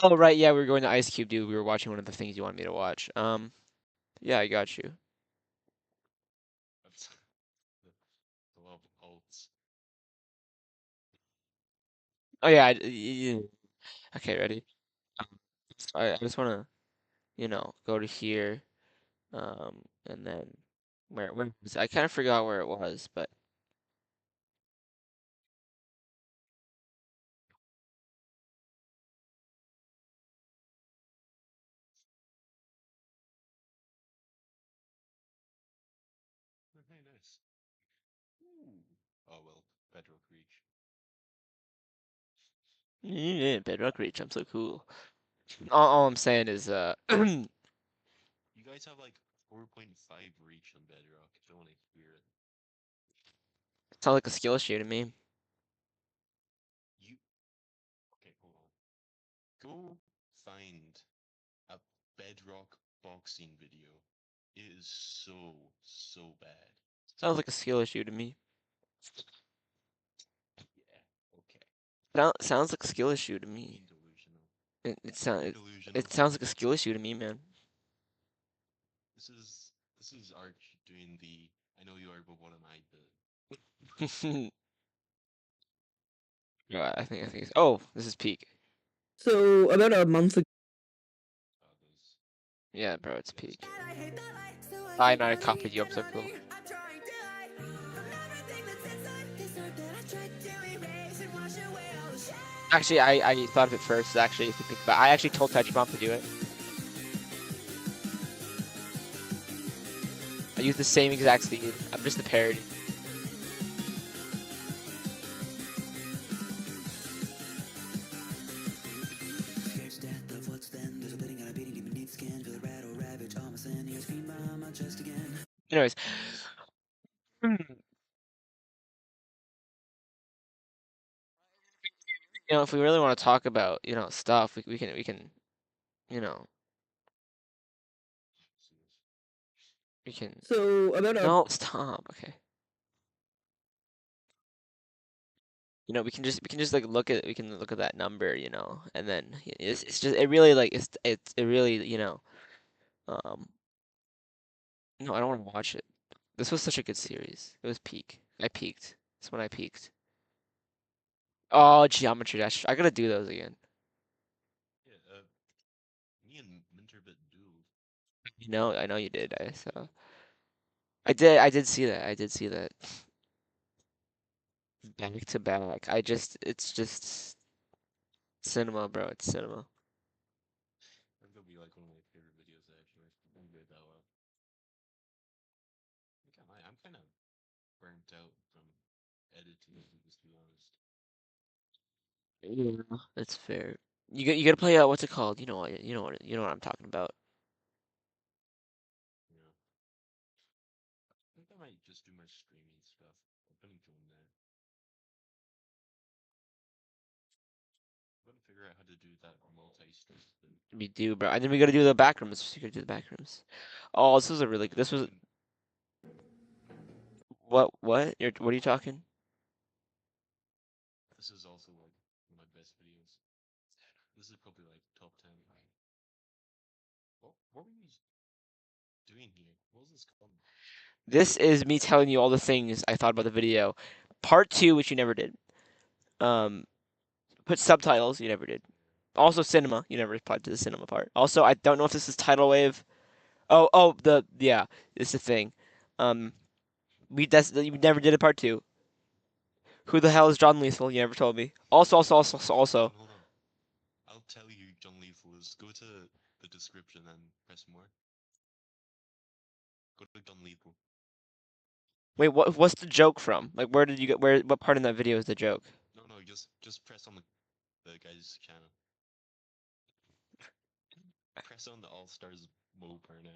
Oh right, yeah, we were going to Ice Cube, dude. We were watching one of the things you wanted me to watch. Yeah, I got you. That's the love alts. Oh yeah, okay, ready? I just wanna, go to here, and then where was it? I kind of forgot where it was, but Very nice. Oh well, Bedrock Reach. yeah, Bedrock Reach. I'm so cool. All I'm saying is, You guys have like 4.5 reach on Bedrock. If you want to hear it. sounds like a skill issue to me. You okay? Hold on. Go find a Bedrock boxing video. It is so bad. Sounds like a skill issue to me. Yeah. Okay. Sounds like a skill issue to me. Being delusional. It Being sounds delusional. it sounds like a skill issue to me, man. This is Arch doing the I know you are, but what am I the Yeah, I think oh, this is peak. So about a month ago. others. Yeah, bro, it's peak. So I know I copied you. I'm so cool. I'm trying to hide from everything that's inside this heart that I tried to erase and wash away all the shame. Actually, I thought of it first. Actually, if you think about, I actually told Tetramon to do it. I used the same exact speed. I'm just a parody. Anyways, if we really want to talk about, stuff, we can, you know, we can. So about a No, stop. Okay. We can just like we can look at that number, and then it's just it really like it really, um. No, I don't want to watch it. This was such a good series. It was peak. I peaked. That's when I peaked. Oh, Geometry Dash. I gotta do those again. Yeah, me and Minterbit dueled. I know you did. I saw. I did see that. I did see that. Back to back. It's just cinema, bro. It's cinema. That's gonna be like one of my favorite videos actually. I'm good that well. I'm kind of burnt out from editing, to be honest. Yeah, that's fair. You gotta play what's it called? You know what I'm talking about. Yeah. I think I might just do my streaming stuff. I've been doing that. I'm gonna figure out how to do that multi-stream thing. We do, bro. And then we gotta do the backrooms. You gotta do the backrooms. Oh, this was a really. This was what? What? What are you talking? This is also like one of my best videos. This is probably like top 10. What were you doing here? What was this called? This is me telling you all the things I thought about the video. Part two, which you never did. Um, put subtitles. You never did. Also, cinema. You never replied to the cinema part. Also, I don't know if this is tidal wave. Yeah, it's the thing. Um, you never did a part two. Who the hell is John Lethal? You never told me. Also. Hold on. I'll tell you, John Lethal is. Go to the description and press more. Go to John Lethal. Wait, what's the joke from? Like, where did you get? What part in that video is the joke? No, just press on the guy's channel. Press on the All Stars Moper now.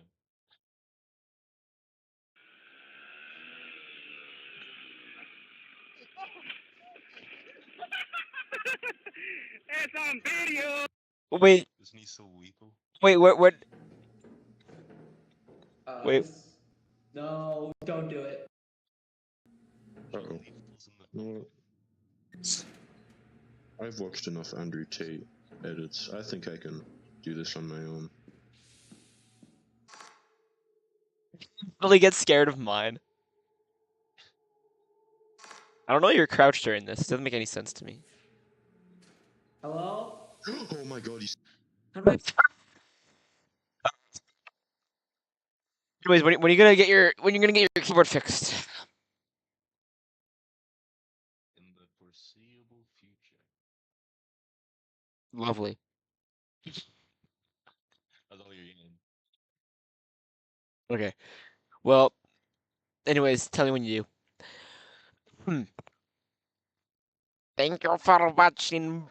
It's on video. Wait, Isn't he so lethal? wait, what? Wait. No, don't do it. John Lethal's in the thumbnail. I've watched enough Andrew Tate edits. I think I can do this on my own. Really get scared of mine. I don't know you're crouched during this. It doesn't make any sense to me. Hello? Oh my god, he's... Anyways, when are you gonna get your keyboard fixed? In the foreseeable future. Lovely. That's all you're getting. Okay. Well, anyways, tell me when you do. Thank you for watching.